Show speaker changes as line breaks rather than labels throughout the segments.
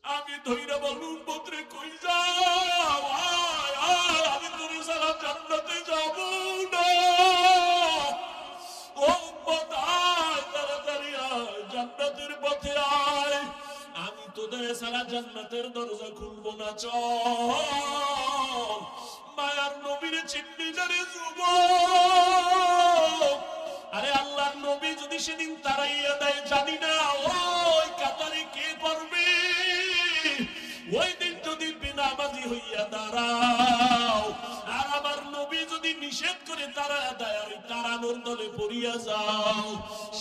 আমি ধইরা বলবো উম্মতরে কই যাও, আয় আয়, আমি তোরে ছাড়া জান্নাতে যাব না। ও উম্মত আয়, তাড়াতাড়ি আয়, জান্নাতের পথে আয়, আমি তোদের ছাড়া জান্নাতের দরজা খুলবো না। চল, মায়ার নবীর চিন্নি জানে যুবক। আরে আল্লাহর নবী যদি সেদিন তারাইয়া দেয় জানি না ওই কাতারে কে পড়বে। ওই দিন যদি বিনামাজি হইয়া দাঁড়াও, আর আমার নবী যদি নিষেধ করে তারা দেয়, ওই তারানোর দলে পড়িয়া যাও,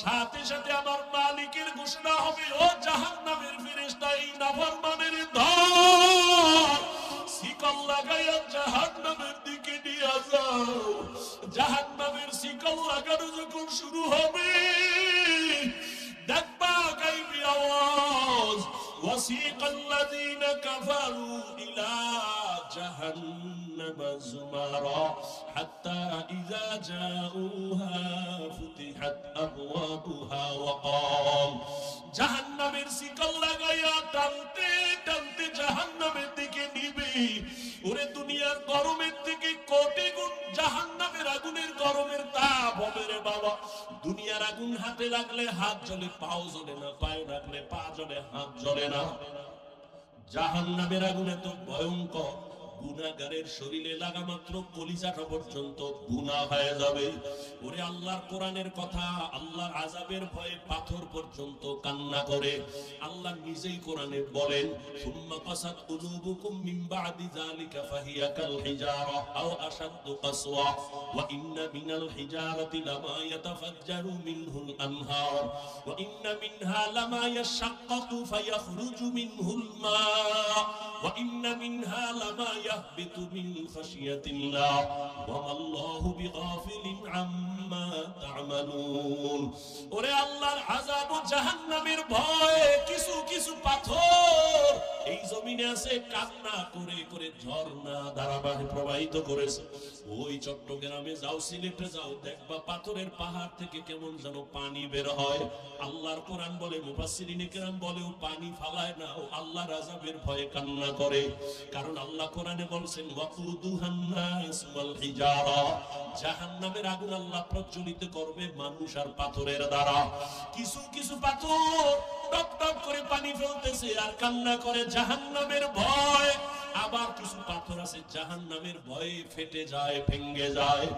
সাথে সাথে আমার মালিকের ঘোষণা হবে, ও জাহান্নামের ফেরেশতা, এই নাফরমানের ধর, শিকল লাগাইয়া জাহান্নামের দিকে নিয়ে যাও। জাহান্নামের শিকল লাগানো যখন শুরু হবে, দেখবা গাইবি আওয়াজ, وسيق الذين كفروا إلى جهنم زمرا حتى إذا جاءوها فتحت أبوابها وقال জাহান্নামের শিকল লাগাইয়া টানতে টানতে জাহান্নামের দিকে নিবে। ওরে দুনিয়ার গরমের থেকে কোটি গুণ জাহান্নামের আগুনের গরমের তাপ হবে রে বাবা। দুনিয়ার আগুন হাতে লাগলে হাত জ্বলে, পাও জ্বলে না, পায়ে লাগলে পা জ্বলে, হাত জ্বলে না। জাহান্নামের আগুনে তো ভয়ঙ্কর, গুনাহগারের শরীরে লাগা মাত্র কলিজাটা পর্যন্ত গুনাহ হয়ে যাবে। ওরে আল্লাহর কোরআনের কথা, আল্লাহর আযাবের ভয়ে পাথর পর্যন্ত কান্না করে। আল্লাহ নিজেই কোরআনে বলেন, সুম্মা কাসাত কুলুবুকুম মিন বাদি যালিকা ফাহিয়া কাল হিজারা আও আশাদ্দু কাসওয়া ওয়া ইন্না মিনাল হিজারাতি লামা ইয়াতাফাজ্জারু মিনহুল আনহার ওয়া ইন্না মিনহা লামা ইয়াশাক্কাকু ফায়াখরুজু মিনহুল মা ওয়া ইন্না মিনহা লামা ইয়াহবিতু মিন খাশিয়াতিল্লাহ ওয়া মাল্লাহু বিগাফিলিন আম্মা তা'মালুন। ওরে আল্লাহর আযাব ও জাহান্নামের ভয়ে কিছু কিছু পাথর এই জমিনে আছে, কান্না করে করে ঝর্ণা ধারাবাহিক প্রবাহিত করেছে। ওই চট্টগ্রামে যাও, সিলেটে যাও, দেখবা পাথরের পাহাড় থেকে কেমন যেন পানি বের হয়। আল্লাহর কোরআন বলে, মুফাসসিরিনে কেরাম বলে, ও পানি ফালায় না, ও আল্লাহর আযাবের ভয়ে কান্না করে। কারণ আল্লাহ কোরআনে বলছেন, ওয়াকুদুহান নাস ওয়াল হিজারা, জাহান্নামের আগুন আল্লাহ প্রজ্বলিত করবে মানুষ আর পাথরের দ্বারা। কিছু কিছু পাথর টপ টপ করে পানি ফেলতেছে আর কান্না করে জাহান্নামের ভয়। আবার কিছু পাথর আছে জাহান্নামের ভয়ে ফেটে যায়, ভেঙে যায়।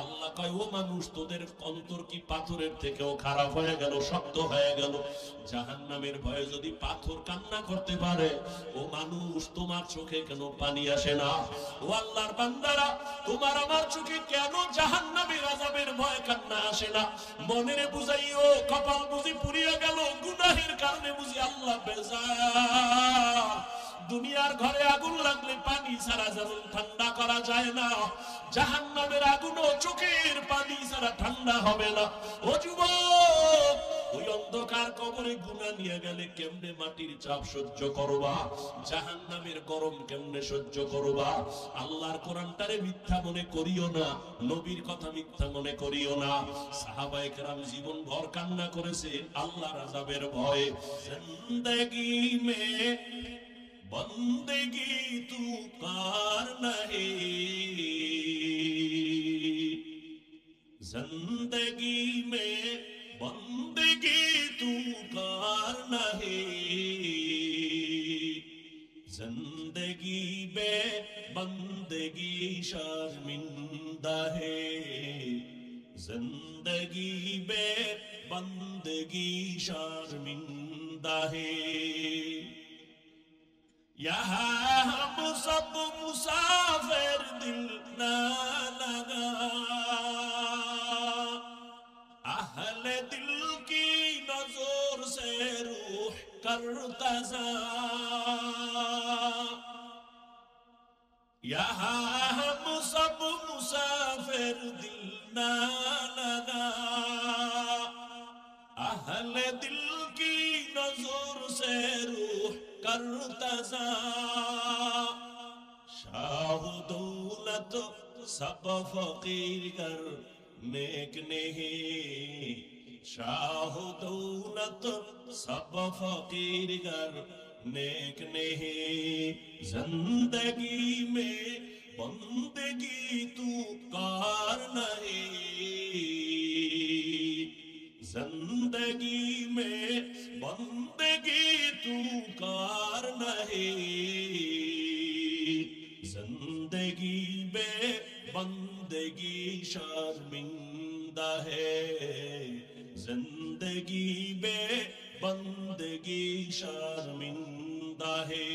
আল্লাহ কয়, ও মানুষ, তোদের অন্তর কি পাথরের থেকেও খারাপ হয়ে গেল, শক্ত হয়ে গেল? জাহান্নামের ভয়ে যদি পাথর কান্না করতে পারে, ও মানুষ, তোমার চোখে কেন পানি আসে না? ও আল্লাহর বান্দারা, তোমার আমার চোখে কেন জাহান্নামের আযাবের ভয় কান্না আসে না? মনেরে বুঝাইও, কপাল বুঝি পুড়িয়ে গেল, গুনাহের কারণে বুঝি আল্লাহ বেজার। দুনিয়ার ঘরে আগুন লাগলে পানি ছাড়া যেমন ঠান্ডা করা যায় না, জাহান্নামের আগুনও চোখের পানি ছাড়া ঠান্ডা হবে না। ও যুবক, ওই অন্ধকার কবরে গুনাহ নিয়ে গেলে কেমনে মাটির চাপ সহ্য করবা? জাহান্নামের গরম কেমনে সহ্য করবা? আল্লাহর কোরআনটারে মিথ্যা মনে করিও না, নবীর কথা মিথ্যা মনে করিও না। সাহাবায়ে কেরাম জীবন ভর কান্না করেছে আল্লাহর আযাবের ভয়ে। জিন্দেগি মে बंदगी तू कार नहीं, जिंदगी में बंदगी तू कार नहीं, जिंदगी में बंदगी शर्मिंदा है, जिंदगी में बंदगी शर्मिंदा है। यहाँ हम सब मुसाफिर, दिल ना लगा, अहले दिल की नजर से रूह करता जा। यहाँ हम सब मुसाफिर, दिल ना लगा, अहले दिल की नजर से रूह करता जा। शाह दौलत सब फकीर कर नेक नहीं, शाह दौलत सब फकीर कर नेक नहीं जिंदगी में बंदगी तू कार नहीं जिंदगी में बंदगी तू कार नहीं जिंदगी में बंदगी शर्मिंदा है जिंदगी में बंदगी शर्मिंदा है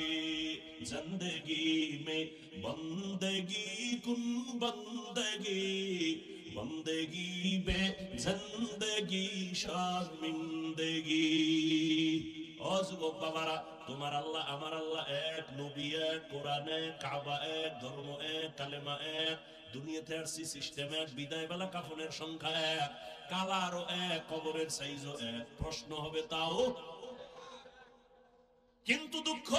जिंदगी में बंदगी कुन बंदगी बंदगी में जिंदगी शर्मिंदगी ओ যুবক বাবারা তোমার আল্লাহ আমার আল্লাহ এক নবী এক কোরআন এক কাবা এক ধর্ম এক কালেমা এক দুনিয়াতে আসছি সিস্টেম এক বিদায় বেলা কাফনের সংখ্যা এক কালারও এক কবরের সাইজও এক প্রশ্ন হবে তাও কিন্তু দুঃখ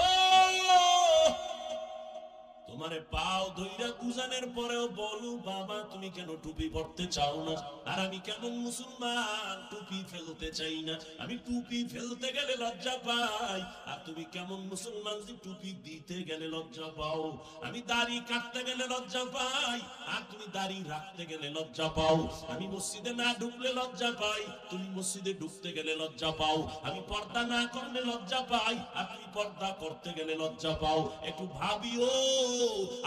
তোমারে পাও ধইরা কুজানের পরেও বলু বাবা তুমি কেন টুপি পরতে চাও না আর আমি কেমন মুসলমান টুপি ফেলতে চাই না আমি টুপি ফেলতে গেলে লজ্জা পাই আর তুমি কেমন মুসলমান যে টুপি দিতে গেলে লজ্জা পাও আমি দাড়ি কাটতে গেলে লজ্জা পাই আর তুমি দাড়ি রাখতে গেলে লজ্জা পাও আমি মসজিদে না ঢুকলে লজ্জা পাই তুমি মসজিদে ঢুকতে গেলে লজ্জা পাও আমি পর্দা না করলে লজ্জা পাই আর তুমি পর্দা করতে গেলে লজ্জা পাও একটু ভাবিও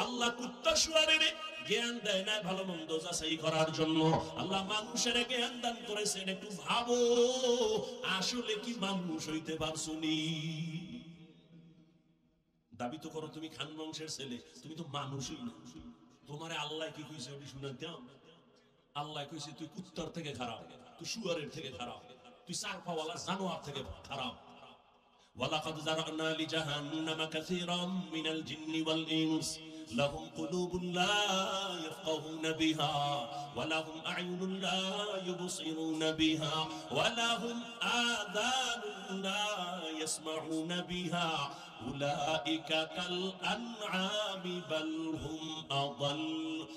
আল্লাহ কুত্তা শুয়ারের জ্ঞান দেয় না ভালো মন্দ যাচাই করার জন্য আল্লাহ মানুষের জ্ঞান দান করেছেন একটু ভাবো আসলে কি মানুষ হইতে পারছুনি দাবি তো করো তুমি খান বংশের ছেলে তুমি তো মানুষই না তোমারে আল্লাহ কি কইছে ওটি শুনে দাও আল্লাহ কইছে তুই কুত্তার থেকে খারাপ তুই শুয়ারের থেকে খারাপ তুই সারফাওয়ালা জানোয়ার থেকে খারাপ ولقد ذرأنا لجهنم كثيرا من الجن والإنس لهم قلوب لا يفقهون بها ولهم أعين لا يبصرون بها ولهم آذان لا يسمعون بها أولئك كالأنعام بل هم أضل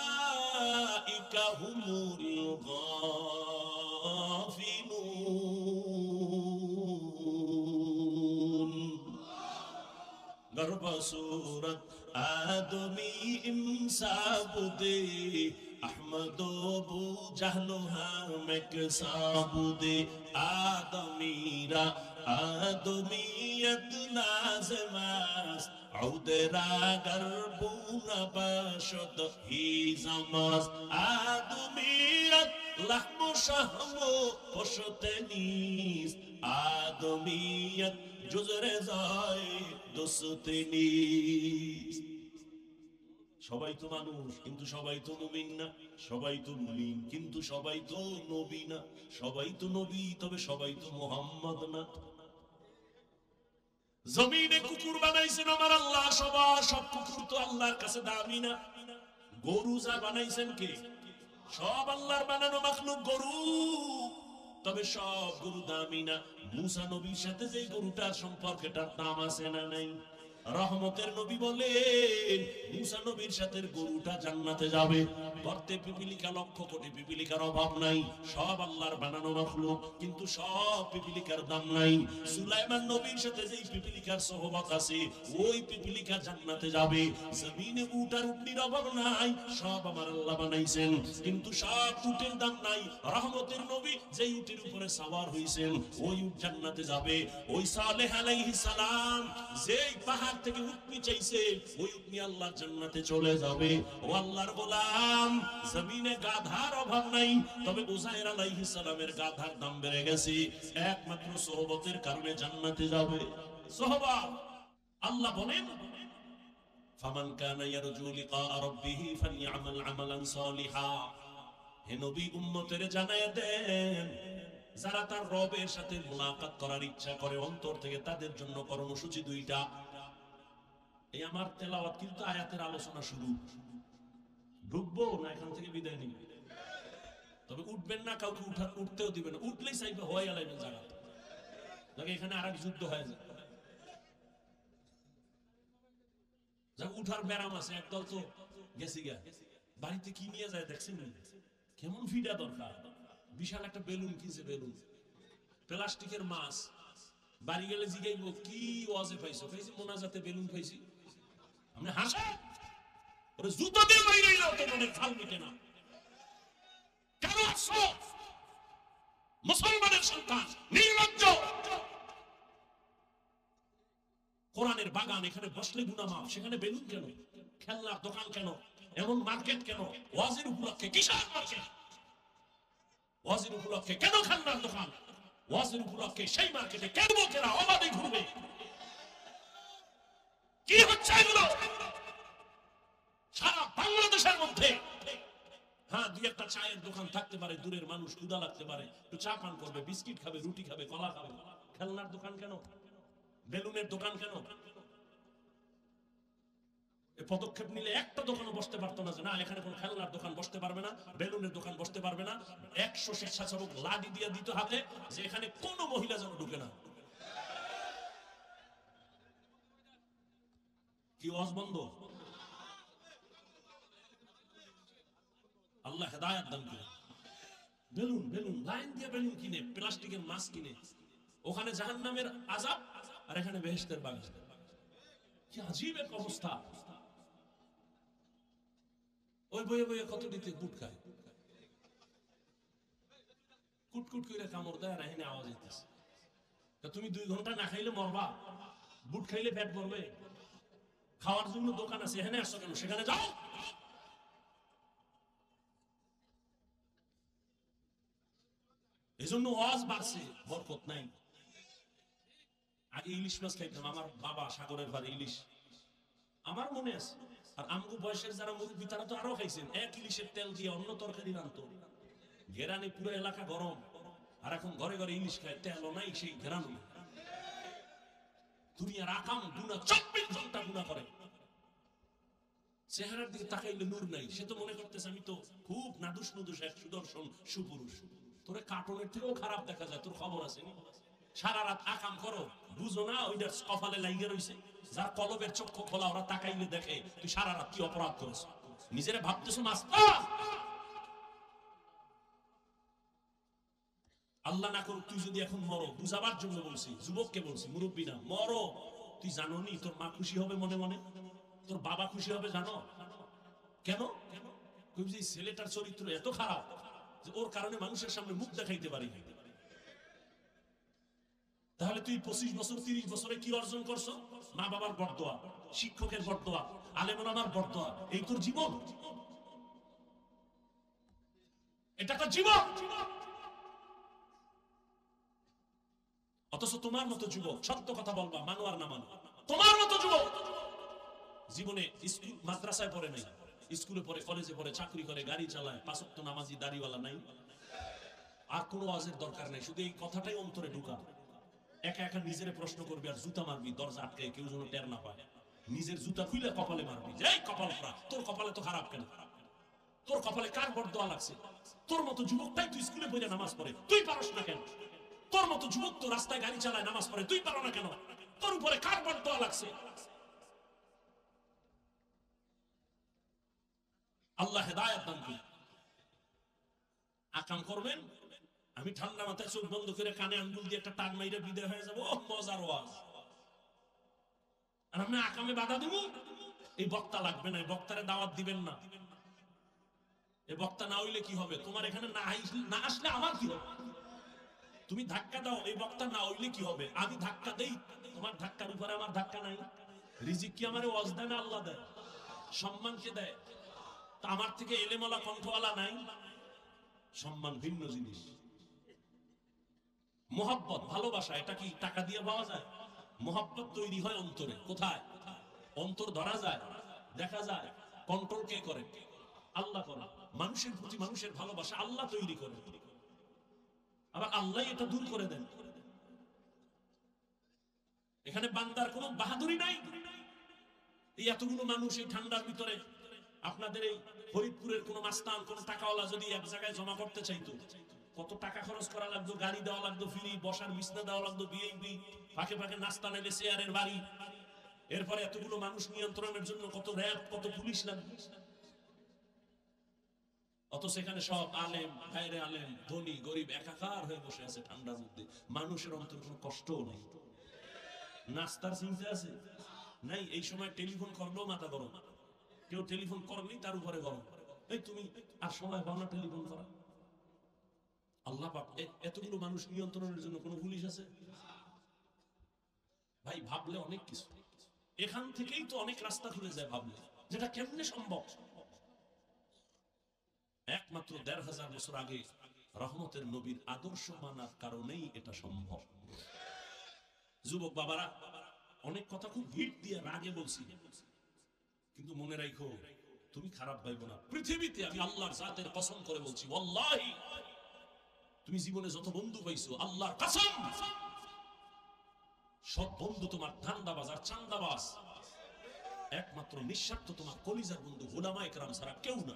أولئك هم الغافلون गर्भ सूरत आदमी इंसाबुदे अहमदो बू जहलो हम एक साबुदे आदमीरा आदमीयत लाजमास औदरा गर्बुना बशत ही जमास आदमीयत लहमो शहमो पशते नीस आदमीयत जुजरे जाए दोस्ते नीस সবাই তো মানুষ কিন্তু সবাই তো মুমিন না সবাই তো মুমিন কিন্তু সবাই তো নবী না সবাই তো নবী তবে সবাই তো মুহাম্মদ না জমিনে কুকুর বানাইছেন আমার আল্লাহ সব কুকুর তো আল্লাহর কাছে দামি না গরু যা বানাইছেন কে সব আল্লাহর বানানো মাখলুক গরু তবে সব গরু দামি না মুসা নবীর সাথে যে গরুটার সম্পর্কটার দাম আছে না নাই রহমতের নবী বলেন মুসা নবীর সাথে গরুটা জান্নাতে যাবে গর্তে পিপিলিকা লক্ষ কোটি পিপিলিকার অভাব নাই সব আল্লাহর বানানো মাখলুক কিন্তু সব পিপিলিকার দাম নাই সুলাইমান নবীর সাথে যেই পিপিলিকার সোহবত আছে ওই পিপিলিকা জান্নাতে যাবে জমিনে উট আর উটনির অভাব নাই সব আমার আল্লাহ বানাইছেন কিন্তু সব উটের দাম নাই রহমতের নবী যেই উটের উপরে সওয়ার হইছেন ওই উট জান্নাতে যাবে ওই সালেহ আলাইহিস সালাম যেই পাহাড় থেকে উটনি চাইছে ওই উটনি আল্লাহর জান্নাতে চলে যাবে ও আল্লাহর গোলাম জমিনে গাধার অভাব নাই তবে উযাইর আলাইহিস সালামের গাধার দাম বেড়ে গেছে একমাত্র সোহবতের কারণে জান্নাতে যাবে সোহবত আল্লাহ বলেন ফামান কানা ইয়ারজু লিকা রাব্বিহি ফালইআমাল আমালান সালিহা হে নবী উম্মতের জানায়া দেন যারা তার রবের সাথে মুলাকাত করার ইচ্ছা করে অন্তর থেকে তাদের জন্য কর্মসূচি দুইটা এই আমার তেলাওয়াত কিন্তু আয়াতের আলোচনা শুরু ঢুকবো না এখান থেকে বিদায় নিব তবে উঠবেন না কাউকে উঠতেও দিবেন না উঠলেই চাইবে হয়ে গেলেন জায়গা নাকি এখানে আরেক যুদ্ধ হয়ে যায় যা উঠার ব্যারাম আছে একদল তো গেছি গা বাড়িতে কি নিয়ে যায় দেখছেন কেমন ফিডা দরকার বিশাল একটা বেলুন কিনছে বেলুন প্লাস্টিকের মাছ বাড়ি গেলে জিগাইবো কি ওয়াজে পাইছো, পাইছি মোনাজাতে বেলুন পাইছি। আপনি হাসে ওরে জুতো দিয়ে বাইরে নাও, তো মনে ফাল মিটে না। কেন আসছো? মুসলমানের সন্তান নির্লজ্জ। কোরআনের বাগান, এখানে বসলে গুনাহ মাফ, সেখানে বেলুন কেন? খেলনার দোকান কেন? এমন মার্কেট কেন? ওয়াজের উপলক্ষে কিসের মার্কেট? ওয়াজের উপলক্ষে কেন খেলনার দোকান? ওয়াজের উপলক্ষে সেই মার্কেটে কেন লোকেরা অবাধে ঘুরবে? কি হচ্ছে এগুলো? সারা বাংলাদেশের মধ্যে হ্যাঁ দুই একটা চায়ের দোকান থাকতে পারে, দূরের মানুষ ক্ষুধা লাগতে পারে, একটু চা পান করবে, বিস্কিট খাবে, রুটি খাবে, কলা খাবে। খেলনার দোকান কেন? বেলুনের দোকান কেন? পদক্ষেপ নিলে একটা দোকানও বসতে পারতো না যে না এখানে কোনো খেলনার দোকান বসতে পারবে না, বেলুনের দোকান বসতে পারবে না। 100 স্বেচ্ছাসেবক লাঠি দিয়ে দিতে হাতে যে এখানে কোনো মহিলা যেন ঢুকে না। কি ওয়াজ বন্ধ? আল্লাহ হেদায়েত দান করে। বেলুন বেলুন লাইন দিয়ে বেলুন কিনে, প্লাস্টিকের মাছ কিনে, ওখানে জাহান্নামের আযাব আর এখানে বেহেশতের বাগান। কি আজীব এক অবস্থা। ওই বয়ে বয়ে কত দিতে কুট খায়, কুটকুট করে কামড় দেয়, আর এখানে আওয়াজ হইতেছে। তুমি 2 ঘন্টা না খাইলে মরবা, বুট খাইলে পেট ভরবে। খাওয়ার জন্য দোকান আছে, এখানে আসছো কেন? সেখানে যাও। এজন্য ওয়াজ বাড়ছে, বরকত নাই। আগে ইলিশ মাছ খাইতাম, আমার বাবা সাগরের ভারে ইলিশ, আমার মনে আছে। আর আমগো বয়সের যারা মুরব্বী তারা তো আরো খাইছেন। এক ইলিশের তেল দিয়ে অন্য তরকারি রান্তো, ঘেরানে পুরো এলাকা গরম। আর এখন ঘরে ঘরে ইলিশ খায়, তেলও নাই, সেই ঘেরানো। দুনিয়ার আকাম গুনাহ 24 ঘন্টা গুনাহ করে। চেহারার দিকে তাকাইলে নূর নাই। সে তো মনে করতেছে আমি তো খুব নাদুস নুদুস এক সুদর্শন সুপুরুষ। তোরে কার্টুনের থেকেও খারাপ দেখা যায়, তোর খবর আছে? সারা রাত আকাম করো, বুঝো না ওইটার কপালে লাইগে রইছে। যার কলবের চক্ষু খোলা, ওরা তাকাইলে দেখে তুই সারা রাত কি অপরাধ করেছ। নিজেরা ভাবতেছো মাস্টার। আল্লাহ না করুক তুই যদি এখন মরো, বুঝাবার জন্য বলছি, যুবককে বলছি, মুরব্বী না, মরো। তুই জানো নি তোর মা খুশি হবে মনে মনে, তোর বাবা খুশি হবে জানো? কেন? ছেলেটার চরিত্র এত খারাপ যে ওর কারণে মানুষের সামনে মুখ দেখাইতে পারি। তাহলে তুই 25 বছর 30 বছরে কি অর্জন করছো? মা বাবার বরদোয়া, শিক্ষকের বরদোয়া, আলেম ওলামার বরদোয়া, এই তোর জীবন। এটা একটা জীবন। অথচ তোমার মতো যুবক, সত্য কথা বলবা, মানো আর না মানো, তোমার মতো যুবক জীবনে স্কুল মাদ্রাসায় পড়ে নাই, স্কুলে পড়ে, কলেজে পড়ে, চাকরি করে, গাড়ি চালায়, 5 ওয়াক্ত নামাজি, দাড়িওয়ালা নাই। আর কোনো ওয়াজের দরকার নাই, শুধু এই কথাটাই অন্তরে ঢুকা। একা একা নিজের প্রশ্ন করবি আর জুতা মারবি, দরজা আটকে কেউ যেন টের না পায়। নিজের জুতা খুলে কপালে মারবি, যে এই কপাল খরা, তোর কপালে তো খারাপ কেন? তোর কপালে কার বরদোয়া লাগছে? তোর মতো যুবকটাই তুই স্কুলে পড়ে নামাজ পড়ে, তুই পারস না কেন? তোর মতো যুবক তো রাস্তায় গাড়ি চালায়, নামাজ পড়ে, তুই পারো না কেন? তোর উপরে কার বরদোয়া লাগছে? আল্লাহ হেদায়েত দান করুন। আকাম করবেন, আমি ঠান্ডা মাথায় চোখ বন্ধ করে কানে আঙ্গুল দিয়ে একটা টান মাইরে বিদায় হয়ে যাবো, মজার ওয়াজ। আর আপনি আকামে বাধা দিব, এই বক্তা লাগবে না, এই বক্তারে দাওয়াত দিবেন না। এই বক্তা না হইলে কি হবে? তোমার এখানে না আসলে আমার কি হবে? তুমি ধাক্কা দাও, এই বক্তা না হইলে কি হবে? আমি ধাক্কা দেই, তোমার ধাক্কার উপরে আমার ধাক্কা নাই। রিজিক কি আমারে ওয়াজ দেয় না আল্লাহ দেয়? সম্মান কে দেয়? তা আমার থেকে এলেমওয়ালা কণ্ঠওয়ালা নাই? সম্মান ভিন্ন জিনিস। মোহাব্বত, ভালোবাসা, এটা কি টাকা দিয়ে পাওয়া যায়? মোহাব্বত তৈরি হয় অন্তরে। কোথায়? অন্তর ধরা যায়, দেখা যায়। কন্ট্রোল কে করে? আল্লাহ করে। মানুষের প্রতি মানুষের ভালোবাসা আল্লাহ তৈরি করে, আবার আল্লাহ এটা দূর করে দেন। এখানে বান্দার কোনো বাহাদুরি নাই। এই এতগুলো মানুষ এই ঠান্ডার ভিতরে, আপনাদের এই ফরিদপুরের কোন মাস্তান, কোন টাকাওয়ালা যদি এক জায়গায় জমা করতে চাইতো, কত টাকা খরচ করা লাগতো, গাড়ি দেওয়া লাগতো, ফ্রি বসার বিছনা দেওয়া লাগতো, বিএনপি ফাঁকে ফাঁকে নাস্তা নাইলে চেয়ারের বাড়ি। এরপরে এতগুলো মানুষ নিয়ন্ত্রণের জন্য কত র্যাব, কত পুলিশ লাগবে। অত সেখানে সব আলেম, গায়রে আলেম, ধনী গরিব একাকার হয়ে বসে আছে ঠান্ডার মধ্যে। মানুষের অন্তর কোনো কষ্টও নেই। নাস্তার চিন্তা আছে নাই। এই সময় টেলিফোন করলেও মাথা গরম, কেউ টেলিফোন করলেই তার উপরে গরম। এই তুমি আর সময় পাও না টেলিফোন করা। আল্লাহ পাক এতগুলো মানুষ নিয়ন্ত্রণের জন্য কোন পুলিশ আছে ভাই? ভাবলে অনেক কিছু, এখান থেকেই তো অনেক রাস্তা খুলে যায় ভাবলে, যেটা কেমনে সম্ভব। একমাত্র ১৫০০ বছর আগে রহমতের নবীর আদর্শ মানার কারণেই এটা সম্ভব। যুবক বাবারা, অনেক কথা খুব হিট দিয়ে রাগে বলছি, কিন্তু মনে রাখো তুমি খারাপ ভাইবো না। পৃথিবীতে আমি আল্লাহর জাতের কসম করে বলছি, ওয়াল্লাহি তুমি জীবনে যত বন্ধু পাইছো, আল্লাহর কসম সব বন্ধু তোমার ধান্দাবাজ আর চান্দাবাজ। একমাত্র নিঃস্বার্থ তোমার কলিজার বন্ধু উলামা ইকরাম ছাড়া কেউ না।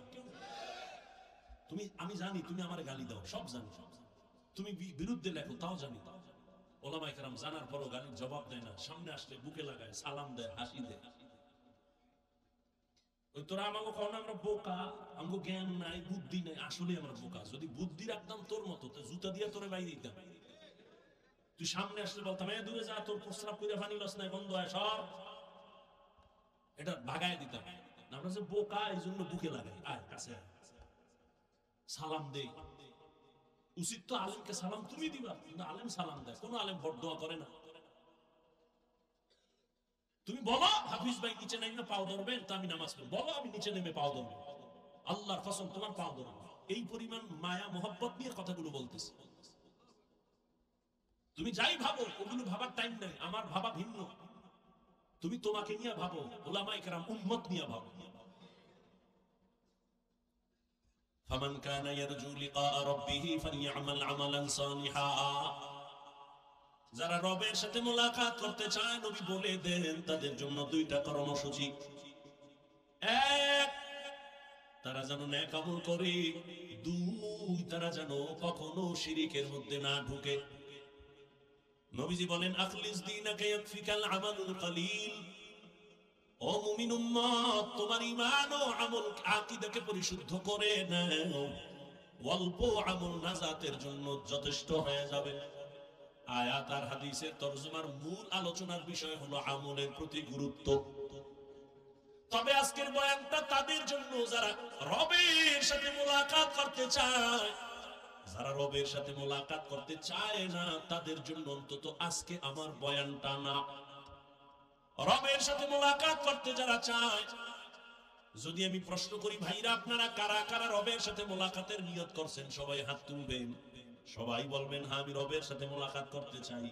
তুমি, আমি জানি তুমি আমার গালি দাও, সব জানি, তুমি বিরুদ্ধে লেখো, তাও জানি। উলামা ইকরাম জানার পরও গালির জবাব দেয় না, সামনে আসলে বুকে লাগায়, সালাম দেয়, হাসি দেয়। ওই তোরা আমাকে কখন আমরা বোকা, আমাকে জ্ঞান নাই, বুদ্ধি নাই। আসলে আমরা বোকা। যদি বুদ্ধি রাখতাম তোর মতো, তো জুতা দিয়ে তোরে বাইরে দিতাম। তুই সামনে আসলে বলতাম, এ দূরে যা, তোর প্রস্রাব করে পানি লস নাই, বন্ধ হয় সর, এটা ভাগায় দিতাম। আমরা যে বোকা, এই জন্য বুকে লাগাই, আয় কাছে সালাম দেই। উচিত তো আলেমকে সালাম তুমি দিবা, কিন্তু আলেম সালাম দেয়, কোন আলেম বরদোয়া করে না। তুমি বলো হাফিজ ভাই নিচে নেমে পাও ধরবেন, তো আমি নামাজ পড়ব। বলো আমি নিচে নেমে পাও ধরবো, আল্লাহর কসম তোমার পাও ধরবো। এই পরিমাণ মায়া মোহব্বত নিয়ে কথাগুলো বলতেছে। তুমি যাই ভাবো, ওগুলো ভাবার টাইম নেই, আমার ভাবা ভিন্ন। তুমি তোমাকে নিয়ে ভাবো, উলামায়ে কেরাম উম্মত নিয়ে ভাবো। ফামান কানা ইয়ারজু লিকা রাব্বিহি ফালইআমাল আমালান সালিহা। যারা রবের সাথে মোলাকাত করতে চায়, নবী বলে দেন তাদের জন্য দুইটা কর্মসূচি। এক, তারা যেন নেক আমল করে। দুই, তারা যেন কখনো শিরকের মধ্যে না ঢুকে। নবীজি বলেন, আখলিস দীনাকা ইয়াকফিকাল আমালুল কলিল। ও মুমিন উম্মত, তোমার ঈমান ও আমল আকীদাকে পরিশুদ্ধ করে নাও, অল্প আমল নাজাতের জন্য যথেষ্ট হয়ে যাবে। আয়াত আর হাদিসের তরজমার মূল আলোচনার বিষয় হলো আমলের প্রতি গুরুত্ব। তবে আজকের বয়ানটা তাদের জন্য যারা রবের সাথে মোলাকাত করতে চায়। যারা রবের সাথে মোলাকাত করতে চায় না, তাদের জন্য অন্তত আজকে আমার বয়ানটা না। রবের সাথে মোলাকাত করতে যারা চায়, যদি আমি প্রশ্ন করি, ভাইরা আপনারা কারা কারা রবের সাথে মোলাকাতের নিয়ত করছেন? সবাই হাত তুলবেন। সবাই বলবেন, হ্যাঁ আমি রবের সাথে মোলাকাত করতে চাই।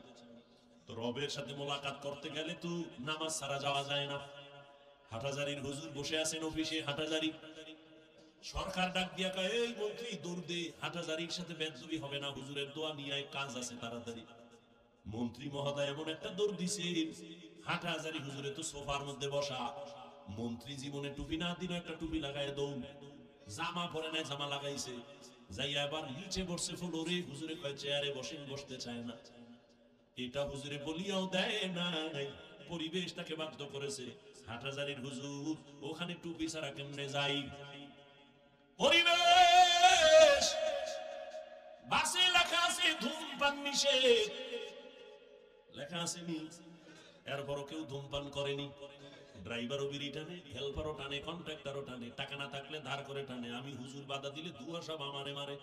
তো রবের সাথে মোলাকাত করতে গেলে তো নামাজ ছাড়া যাওয়া যায় না। হাটাজারির হুজুর বসে আছেন অফিসে, হাটাজারি সরকার ডাক দিয়া কয়, এই মন্ত্রী দৌড় দে, হাটাজারির সাথে বেদবি হবে না, হুজুরের দোয়া নিয়ে কাজ আছে তাড়াতাড়ি। মন্ত্রী মহোদয় এমন একটা দৌড় দিছে, হাটাজারি হুজুরে তো সোফার মধ্যে বসা। মন্ত্রী জীবনে টুপি না দিন একটা টুপি লাগায় দৌড়, জামা পরে নাই, জামা লাগাইছে, যাইয়া আবার নিচে বসছে ফ্লোরে। হুজুরে কয় চেয়ারে বসেন, বসতে চায় না। এটা হুজুরে বলিয়াও দেয় নাই, পরিবেশ তাকে বাধ্য করেছে। হাটাজারির হুজুর ওখানে টুপি ছাড়া কেমনে যাই? পরিবেশ বাসে লেখা আছে ধূমপান নিষেধ, লেখা আছে নি, এরপরও কেউ ধূমপান করেনি। ড্রাইভারও বিড়ি টানে, হেল্পারও টানে, কন্ট্রাক্টরও টানে, টাকা না থাকলে ধার করে টানে। আমি হুজুর বাধা দিলে দুয়া সব আমারে মারে,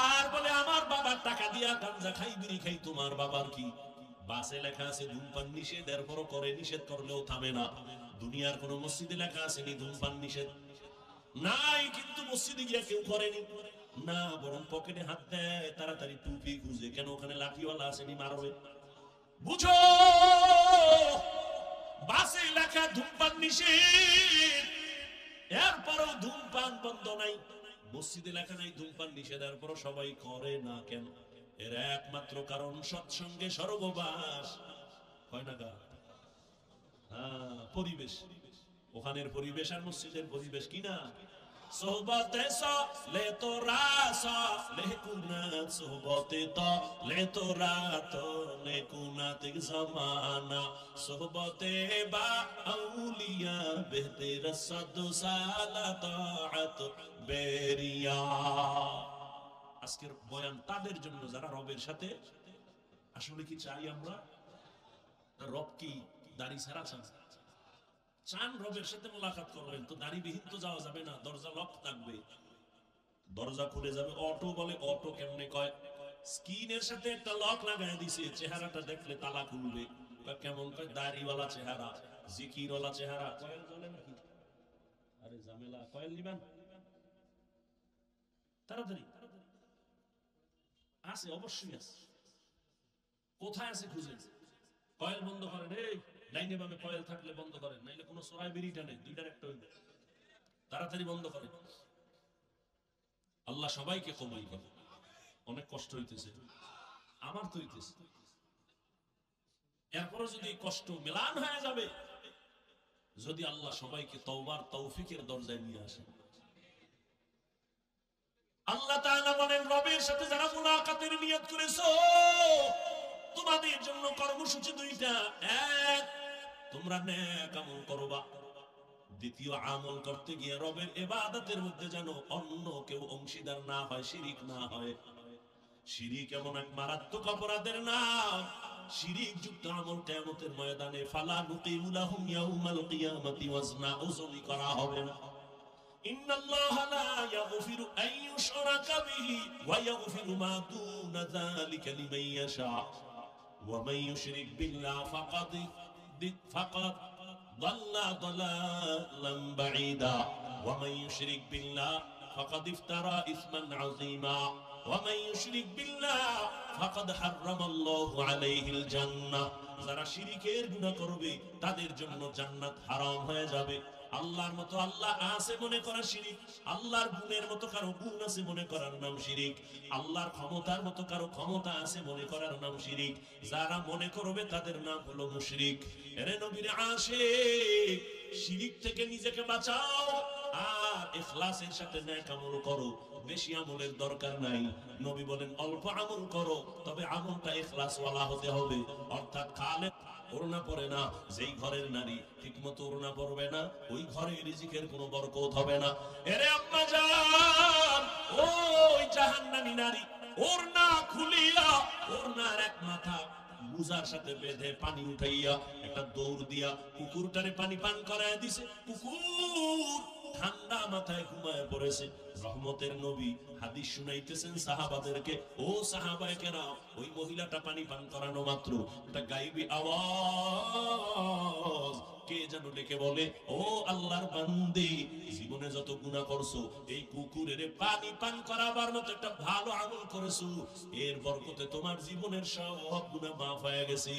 আর বলে আমার বাবার টাকা দিয়া গাঞ্জা খাই, বিড়ি খাই। তোমার বাবার কি? বাসে লেখা আছে ধূমপান নিষেধ, এরপরও করে। নিষেধ করলেও থামে না। দুনিয়ার কোন মসজিদে লেখা আছে নি ধূমপান নিষেধ? নাই, কিন্তু মসজিদে গিয়া কেউ করেনি না, বরং পকেটে হাত দেয়, তাড়াতাড়ি টুপি খুঁজে। কেন? ওখানে লাঠিওয়ালা আসেনি, মারবে। বুঝো, বাসে লেখা ধূমপান নিষেধ, এরপরও ধূমপান বন্ধ নাই। মসজিদে লেখা নাই ধূমপান নিষেধ, এরপরও সবাই করে না। কেন? এর একমাত্র কারণ সৎসঙ্গে স্বর্গবাস। হয় না গা? পরিবেশ, ওখানের পরিবেশ আর মসজিদের পরিবেশ কিনা? সোহবতে সালে তোরা সালে কুনাত, সোহবতে তালে তোরা তালে কুনাত জামানা, সোহবতে বা আউলিয়া বেহতের সাদ সালাতাত বেরিয়া। আজকের বয়ান তাদের জন্য যারা রবের সাথে আসলে কি চাই আমরা? রব কি দাড়ি ছাড়া চান? চান রবের সাথে মোলাকাত করবেন, তো দাড়িবিহীন তো যাওয়া যাবে না, দরজা লক থাকবে, দরজা খুলে যাবে। অটো বলে, অটো কেমনে কয়? স্কিনের সাথে একটা লক লাগায় দিছে, চেহারাটা দেখলে তালা খুলবে। কেমন কয়? দাড়িওয়ালা চেহারা, জিকিরওয়ালা চেহারা। কয়েল জ্বলে নাকি? আরে ঝামেলা, কয়েল নিবেন তাড়াতাড়ি। আছে, অবশ্যই আছে। কোথায় আছে খুঁজে? কয়েল বন্ধ করেন, এই ডাইনে বামে কয়েল থাকলে বন্ধ করেন, নাইলে কোনো সরাই বেরিটা নেই, দুইটার একটা হইবে, তাড়াতাড়ি বন্ধ করেন। আল্লাহ সবাইকে কবুল করে। অনেক কষ্ট হইতেছে, আমার তো হইতেছে। এরপরে যদি কষ্ট মিলান হয়ে যাবে, যদি আল্লাহ সবাইকে তওবার তৌফিকের দরজায় নিয়ে আসেন। আল্লাহ তাআলা বলেন, রবের সাথে যারা মুলাকাতের নিয়ত করেছো, তোমাদের জন্য কর্মসূচি দুইটা। এক, তোমরা নেক আমল করবা। দ্বিতীয়, আমল করতে গিয়ে রবের ইবাদতের মধ্যে যেন অন্য কেউ অংশীদার না হয়, শিরিক না হয়। শিরিক এমন এক মারাত্মক অপরাধের নাম, শিরিক যুক্ত আমল কিয়ামতের ময়দানে ফালা নুকিমু লাহুম ইয়াউমাল কিয়ামাতি ওয়াজনা, ওজনই করা হবে না। ইন্নাল্লাহা লা ইয়াগফিরু আন ইউশরাকা বিহি ওয়া ইয়াগফিরু মা দুনা যালিকা লিমান ইয়াশা ওয়া মান ইউশরিক বিল্লাহি ফাকাদ দাল্লা দালালান বাঈদা ওয়া মান ইউশরিক বিল্লাহি ফাকাদ ইফতারা ইসমান আযীমা ওয়া মান ইউশরিক বিল্লাহি ফাকাদ হারামাল্লাহু আলাইহিল জান্নাহ। যারা শিরকের গুনাহ করবে তাদের জন্য জান্নাত হারাম হয়ে যাবে। আল্লাহর মতো আল্লাহ আছে মনে করা শিরিক, আল্লাহর গুণের মতো কারো গুণ আছে মনে করার নাম শিরিক, আল্লাহর ক্ষমতার মতো কারো ক্ষমতা আছে মনে করার নাম শিরিক। যারা মনে করবে তাদের নাম হলো মুশরিক। এরে নবীর আশিক, শিরিক থেকে নিজেকে বাঁচাও আর ইখলাসের সাথে নেক আমল করো। বেশি আমলের দরকার নাই। নবী বলেন অল্প আমল করো, তবে আমলটা ইখলাসওয়ালা হতে হবে। অর্থাৎ খালে ওড়না পরে না, যেই ঘরের নারী ঠিকমতো ওড়না পরবে না, ওই ঘরে রিজিকের কোনো বরকত হবে না। এরে আম্মা জান, ওই জাহান্নামী নারী ওড়না খুলিয়া, ওড়নার এক মাথা মুজার সাথে বেঁধে পানি উঠাইয়া একটা দৌড় দিয়া কুকুরটারে পানি পান করায় দিছে। কুকুর ঠান্ডা মাথায় ঘুমায় পড়েছে। রহমতের নবী হাদিস শুনাইতেছেন সাহাবাদেরকে, ও সাহাবায়ে কেরাম, ওই মহিলাটা পানি পান করানো মাত্র একটা গায়েবী আওয়াজ কে যেন ডেকে বলে, ও আল্লাহর বান্দি, জীবনে যত গুনাহ করছো, এই কুকুরের পানি পান করাবার মতো একটা ভালো আমল করেছো, এর বরকতে তোমার জীবনের সব গুনাহ মাফ হয়ে গেছে।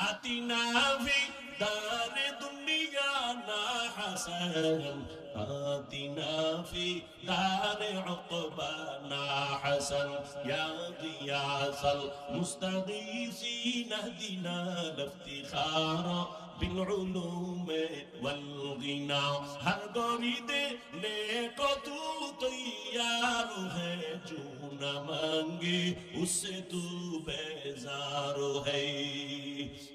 আতিনা ফি দারে দুনিয়া না হাসান, আতিনা ফি দারে উকবা না হাসান, ইয়া গিয়াসাল মুস্তাগীসিন ইহদিনা লিফতিখারা বিল উলুমে ওয়াল গিনা। হর গরিদে নেকো তু তৈয়ার है जो न मांगे उससे तू बेजार है।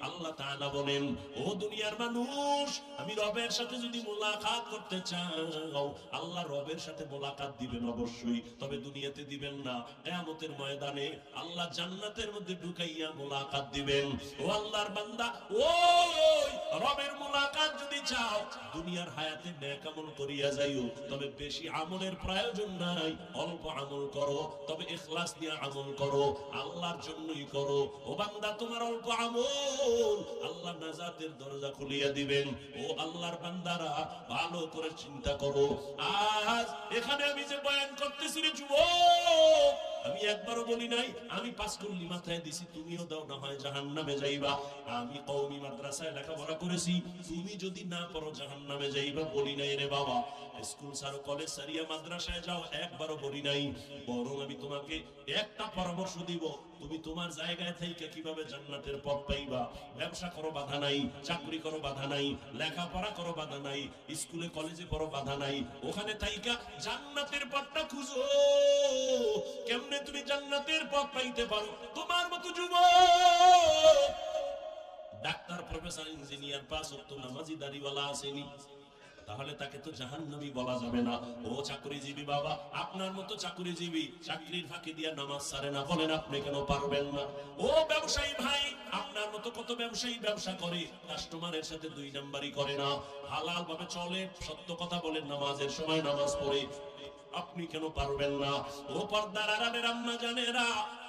আল্লাহ তাআলা বলেন, ও দুনিয়ার মানুষ, আমি রবের সাথে যদি মোলাকাত করতে চাও, আল্লাহ রবের সাথে মোলাকাত দিবেন অবশ্যই, তবে দুনিয়াতে দিবেন না। কিয়ামতের ময়দানে আল্লাহ জান্নাতের মধ্যে ঢুকাইয়া মোলাকাত দিবেন। ও আল্লাহর বান্দা, ওই রবের মোলাকাত যদি চাও, দুনিয়ার হায়াতে নেক আমল করিয়া যাইও, তবে বেশি আমলের প্রয়োজন নাই। অল্প আমল করো, তবে ইখলাস দিয়ে আমল করো, আল্লাহর জন্যই করো। ও বান্দা, তোমার অল্প আমল আল্লাহ নাজাতের দরজা খুলিয়া দিবেন। ও আল্লাহর বান্দারা, ভালো করে চিন্তা করো। আজ এখানে আমি যে বয়ান করতেছি রে যুবক, আমি একবারও বলি নাই আমি পাঁচ কল্লি মাথায় দিছি, তুমিও দাও, না হয় জাহান্নামে যাইবা। আমি কওমি মাদ্রাসায় লেখাপড়া করেছি, তুমি যদি না পড়ো জাহান্নামে যাইবা বলি নাই রে বাবা। স্কুল ছাড়ো, কলেজ ছাড়িয়া মাদ্রাসায় যাও, একবারও বলি নাই। বরং আমি তোমাকে একটা পরামর্শ দিব, তুমি তোমার জায়গায় থেকে কিভাবে জান্নাতের পথ পাইবা। ব্যবসা করো, বাধা নাই। চাকরি করো, বাধা নাই। লেখাপড়া করো, বাধা নাই। স্কুলে কলেজে পড়ো, বাধা নাই। ওখানে থাইকা জান্নাতের পথটা খুঁজো। কেমনে তুমি জান্নাতের পথ পাইতে পারো? তোমার মতো যুবক ডাক্তার, প্রফেসর, ইঞ্জিনিয়ার, পাঁচ ওয়াক্ত নামাজি, দাড়িওয়ালা আসেনি, তাহলে তাকে তো জাহান্নামী বলা যাবে না। ও চাকরিজীবী বাবা, আপনার মতো চাকরিজীবী চাকরির ফাঁকি দিয়ে নামাজ ছাড়ে না, বলেন আপনি কেন পারবেন না? ও ব্যবসায়ী ভাই, আপনার মতো কত ব্যবসায়ী ব্যবসা করে, কাস্টমারের সাথে দুই নাম্বারই করে না, হালাল ভাবে চলে, সত্য কথা বলেন, নামাজের সময় নামাজ পড়ে, আপনি কেন পারবেন না? ও পর্দার আড়ালের আম্মা জানেরা,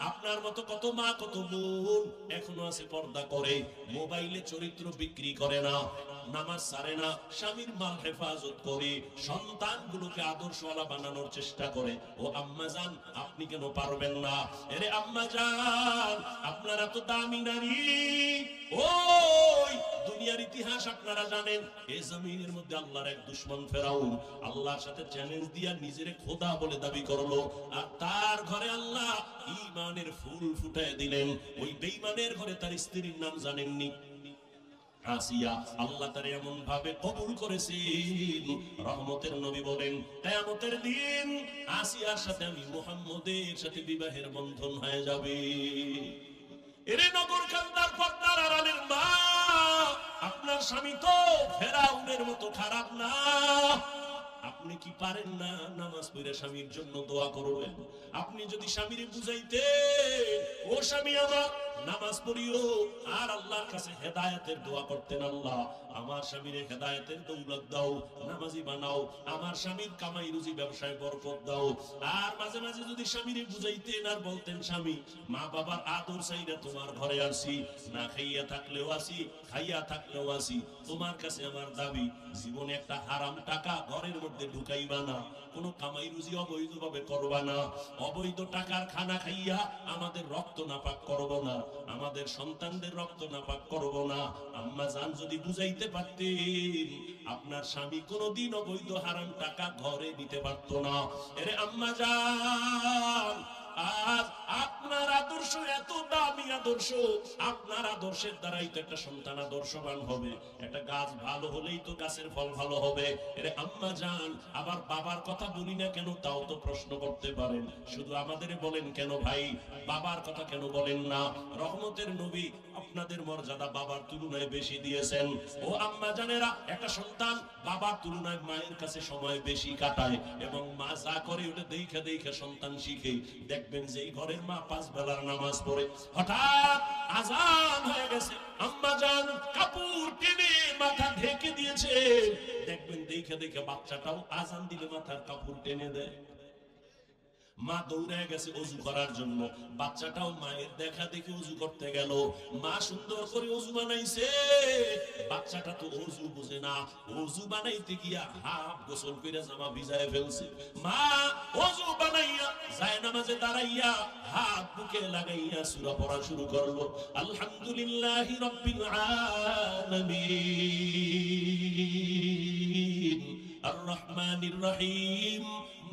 আপনার মতো কত মা কত বোন এখনো আছে পর্দা করে, মোবাইলে চরিত্র বিক্রি করে না, নামাজ ছাড়ে না, স্বামীর মাল হেফাজত করে, সন্তানগুলোকে আদর্শওয়ালা বানানোর চেষ্টা করে। ও আম্মা জান, আপনি কেন পারবেন না? আরে আম্মা জান, আপনারা তো দামি নারী। ওই দুনিয়ার ইতিহাস আপনারা জানেন, এই জমিনের মধ্যে আল্লাহর এক দুশমন ফেরাউন আল্লাহর সাথে চ্যালেঞ্জ দিয়া নিজের খোদা বলে দাবি করলো, আর তার ঘরে আল্লাহ ঈমানের ফুল ফুটায় দিলেন। ওই বেঈমানের ঘরে তার স্ত্রীর নাম জানেননি? আসিয়া। আল্লাহ তার এমন ভাবে কবুল করেছেন, রহমতের নবী বলেন কিয়ামতের দিন আসিয়ার সাথে আমি মুহাম্মদের সাথে বিবাহের বন্ধন হয়ে যাবে। এরে নগর কান্দার পর্দার আড়ালের মা, আপনার স্বামী তো ফেরাউনের মতো খারাপ না। আপনি কি পারেন না নামাজ পড়ে স্বামীর জন্য দোয়া করবেন? আপনি যদি স্বামীরে বুঝাইতে, ও স্বামী আমার নামাজ পড়িও, আর আল্লাহর কাছে হেদায়েতের দোয়া করতেন, আল্লাহ আমার স্বামীরে হেদায়েতের দৌলত দাও, নামাজি বানাও, আমার স্বামীর কামাই রুজি ব্যবসায় বরকত দাও। আর মাঝে মাঝে যদি স্বামীরে বুঝাইতেন আর বলতেন, স্বামী মা বাবার আদর চাইরা তোমার ঘরে আসি, না খাইয়া থাকলেও আসি, খাইয়া থাকলেও আসি, তোমার কাছে আমার দাবি, জীবনে একটা হারাম টাকা ঘরের মধ্যে ঢুকাইবা না, কোনো কামাই রুজি অবৈধ ভাবে করবা না, অবৈধ টাকার খানা খাইয়া আমাদের রক্ত নাপাক করব না, আমাদের সন্তানদের রক্ত নাপাক করব না। আম্মা জান যদি বুঝাইতে পারতেন, আপনার স্বামী কোনোদিন অবৈধ হারাম টাকা ঘরে দিতে পারতো না। এরে আম্মা জান, আজ আপনার আদর্শ এত দামি আদর্শ, আপনার আদর্শের দ্বারাই তো একটা সন্তান আদর্শবান হবে, একটা গাছ ভালো হলেই তো গাছের ফল ভালো হবে। এরে আম্মা জান, আবার বাবার কথা বলি না কেন তাও তো প্রশ্ন করতে পারেন, শুধু আমাদের বলেন কেন ভাই, বাবার কথা কেন বলেন না? রহমতের নবী আপনাদের মর্যাদা বাবার তুলনায় বেশি দিয়েছেন। ও আম্মা জানেরা, একটা সন্তান বাবার তুলনায় মায়ের কাছে সময় বেশি কাটায়, এবং মা যা করে ওটা দেখে দেখে সন্তান শিখে। দেখবেন যে ঘরের মা 5 বেলার নামাজ পড়ে, হঠাৎ আজান হয়ে গেছে, আম্মা জান কাপড় টেনে মাথা ঢেকে দিয়েছে, দেখবেন দেখে দেখে বাচ্চাটাও আজান দিলে মাথার কাপড় টেনে দেয়। মা দৌড়ে গেছে অজু করার জন্য, বাচ্চাটাও মায়ের দেখা দেখে অজু করতে গেল, মা সুন্দর করে অজু বানাইছে, বাচ্চাটা তো অজু বুঝে না, অজু বানাইতে গিয়া হাফ গোসল করে জামা ভিজায় ফেলছে। মা অজু বানাইয়া যায় নামাজে দাঁড়াইয়া হাত বুকে লাগাইয়া সূরা পড়া শুরু করলো, আলহামদুলিল্লাহি রাব্বিল আলামিন আর রহমানির রহিম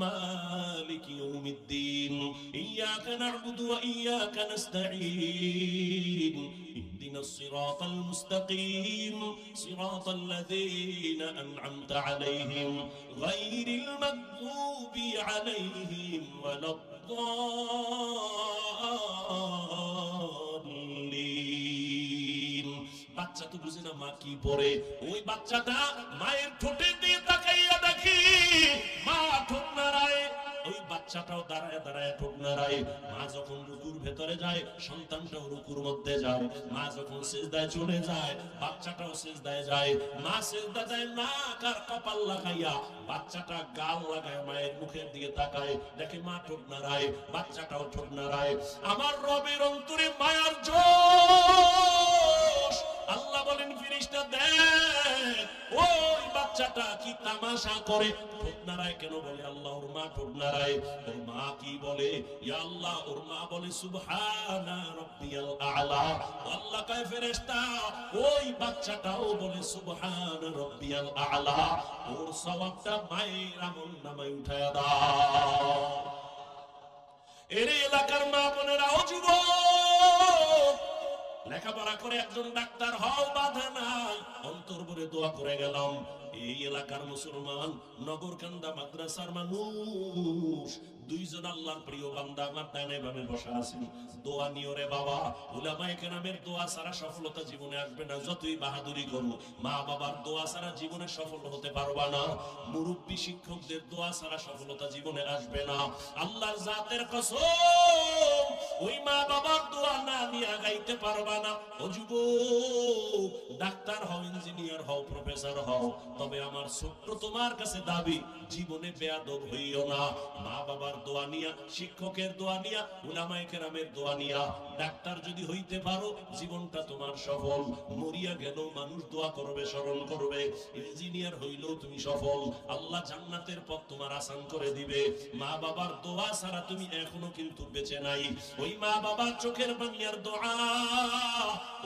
مالك يوم الدين إياك نعبد وإياك نستعين اهدنا الصراط المستقيم صراط الذين أنعمت عليهم غير المغضوب عليهم ولا الضالين। বাচ্চা তো বুঝে না মা কি পড়ে, ওই বাচ্চাটা মায়ের ঠোঁটে দিয়ে তাকাইয়া দেখি মা ঠোঁট নাড়ায়, ওই বাচ্চাটাও দাঁড়ায় দাঁড়ায় ঠোঁট নাড়ায়। মা যখন রুকুর ভেতরে যায়, সন্তানটাও রুকুর মধ্যে যায়, মা যখন সিজদায় চলে যায়, বাচ্চাটাও সিজদায় যায়। মা সিজদা দেয় নাক আর কপাল লাগাইয়া, বাচ্চাটা গাল লাগায় মায়ের মুখের দিকে তাকায়, দেখে মা ঠোঁট নাড়ায়, বাচ্চাটাও ঠোঁট নাড়ায়। আমার রবের অন্তরে মায়ার জোশ। আল্লাহ বলেন, ফেরেশতা দেখ ওই বাচ্চাটা কি তামাশা করে, ঠোঁট নাড়ায় কেন? বলে আল্লাহ ওর মা ঠোঁট নাড়ায়। ওর মা কি বলে? ইয়া আল্লাহ, ওর মা বলে সুবহানা রাব্বিয়াল আ'লা। আল্লাহ কয়, ফেরেশতা ওই বাচ্চাটাও বলে সুবহানা রাব্বিয়াল আ'লা, ওর সওয়াবটা মায়ের আমলনামায় উঠায়া দাও। এর এলাকার মা বোনেরা, ও যুবক, লেখাপড়া করে একজন ডাক্তার হও বাধা নাই, অন্তর ভরে দোয়া করে গেলাম। এই এলাকার মুসলমান, নগরকান্দা মাদ্রাসার মানুষ, দুইজন আল্লাহর প্রিয় বান্দা আমার ডানে বামে বসা আছেন। দোয়া নিও রে বাবা, উলামায়ে কেরামের দোয়া ছাড়া সফলতা জীবনে আসবে না। যতই বাহাদুরি করো, মা বাবার দোয়া ছাড়া জীবনে সফল হতে পারবা না। মুরব্বী শিক্ষকদের দোয়া ছাড়া সফলতা জীবনে আসবে না। আল্লাহর জাতের কসম, ওই মা বাবার দোয়া না নিয়ে আগাইতে পারবা না। ও যুবক, ডাক্তার হও, ইঞ্জিনিয়ার হও, প্রফেসর হও, তবে আমার ছোট্ট তোমার কাছে দাবি, জীবনে বেয়াদব হইও না। মা বাবার দোয়া নিয়া, শিক্ষকের দোয়া নিয়া, উলামায়ে কেরামের দোয়া নিয়া ডাক্তার যদি হইতে পারো, জীবনটা তোমার সফল। মরিয়া গেল মানুষ দোয়া করবে, স্মরণ করবে। ইঞ্জিনিয়ার হইলেও তুমি সফল, আল্লাহ জান্নাতের পথ তোমার আসান করে দিবে। মা বাবার দোয়া ছাড়া তুমি এখনো কিন্তু বেঁচে নাই। ওই মা বাবার চোখের পানির দোয়া,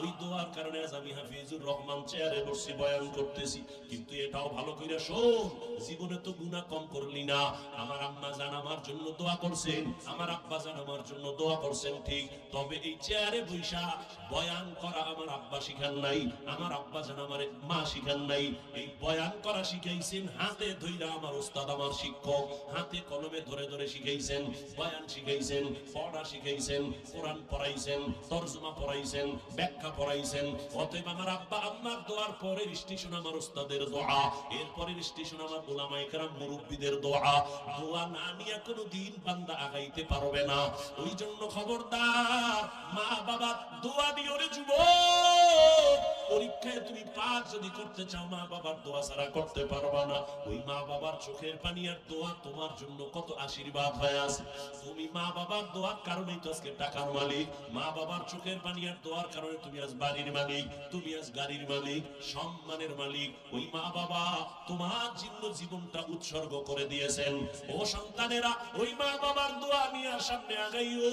ওই দোয়ার কারণে আজ আমি হাফিজুর রহমান চেয়ারে বসে বয়ান করতেছি। কিন্তু এটাও ভালো করে শোন, জীবনে তো গুনাহ কম করলি না। আমার আম্মা জান আমার জন্য দোয়া করছেন, আমার আব্বা জান আমার জন্য দোয়া করছেন, ঠিক। তবে এই চেয়ারে বৈশা বয়ান করা আমার আব্বা শিখান নাই, আমার আব্বা জান আমার মা শিখান নাই। এই বয়ান করা শিখাইছেন হাতে ধইরা আমার উস্তাদ, আমার শিক্ষক, হাতে কলমে ধরে ধরে শিখাইছেন, বয়ান শিখাইছেন, পড়া শিখাইছেন, কোরআন পড়াইছেন, তরজমা পড়াইছেন, ব্যাখ্যা পড়াইছেন। অতএব আমার আব্বা আম্মার দোয়ার পরে স্টেশন আমার উস্তাদের দোয়া, এরপরে স্টেশন আমার উলামায়ে কেরাম মুরব্বিদের দোয়া। দোয়া না নিয়ে কোনো দিন বান্দা আগাইতে পারবে না। ওই জন্য খবরদার, মা বাবা দোয়া দিও রে যুবক। পরীক্ষায় তুমি পাস যদি করতে চাও, মা বাবার দোয়া ছাড়া করতে পারবা না। ওই মা বাবার চোখের পানি আর দোয়া তোমার জন্য কত আশীর্বাদ হয়ে আছে। তুমি মা বাবার দোয়ার কারণেই তো আজকে টাকার মালিক, মা বাবার চোখের পানি আর দোয়ার কারণে তুমি আজ বাড়ির মালিক, তুমি আজ গাড়ির মালিক, সম্মানের মালিক। ওই মা বাবা তোমার জন্য জীবনটা উৎসর্গ করে দিয়েছেন। ও সন্তানেরা, ওই মা বাবার দোয়া নিয়ে সামনে আগাইও,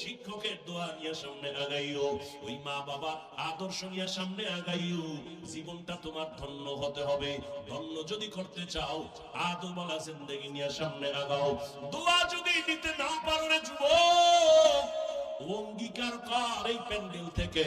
শিক্ষকের দোয়া নিয়ে সামনে আগাইও, ওই মা বাবার আদর্শ নিয়ে সামনে আগাইও। জীবনটা তোমার ধন্য হতে হবে। ধন্য যদি করতে চাও, আদমওয়ালা জিন্দেগি নিয়ে সামনে আগাও। দোয়া যদি নিতে না পারো রে যুবক, অঙ্গীকার কর এই প্যান্ডেল থেকে,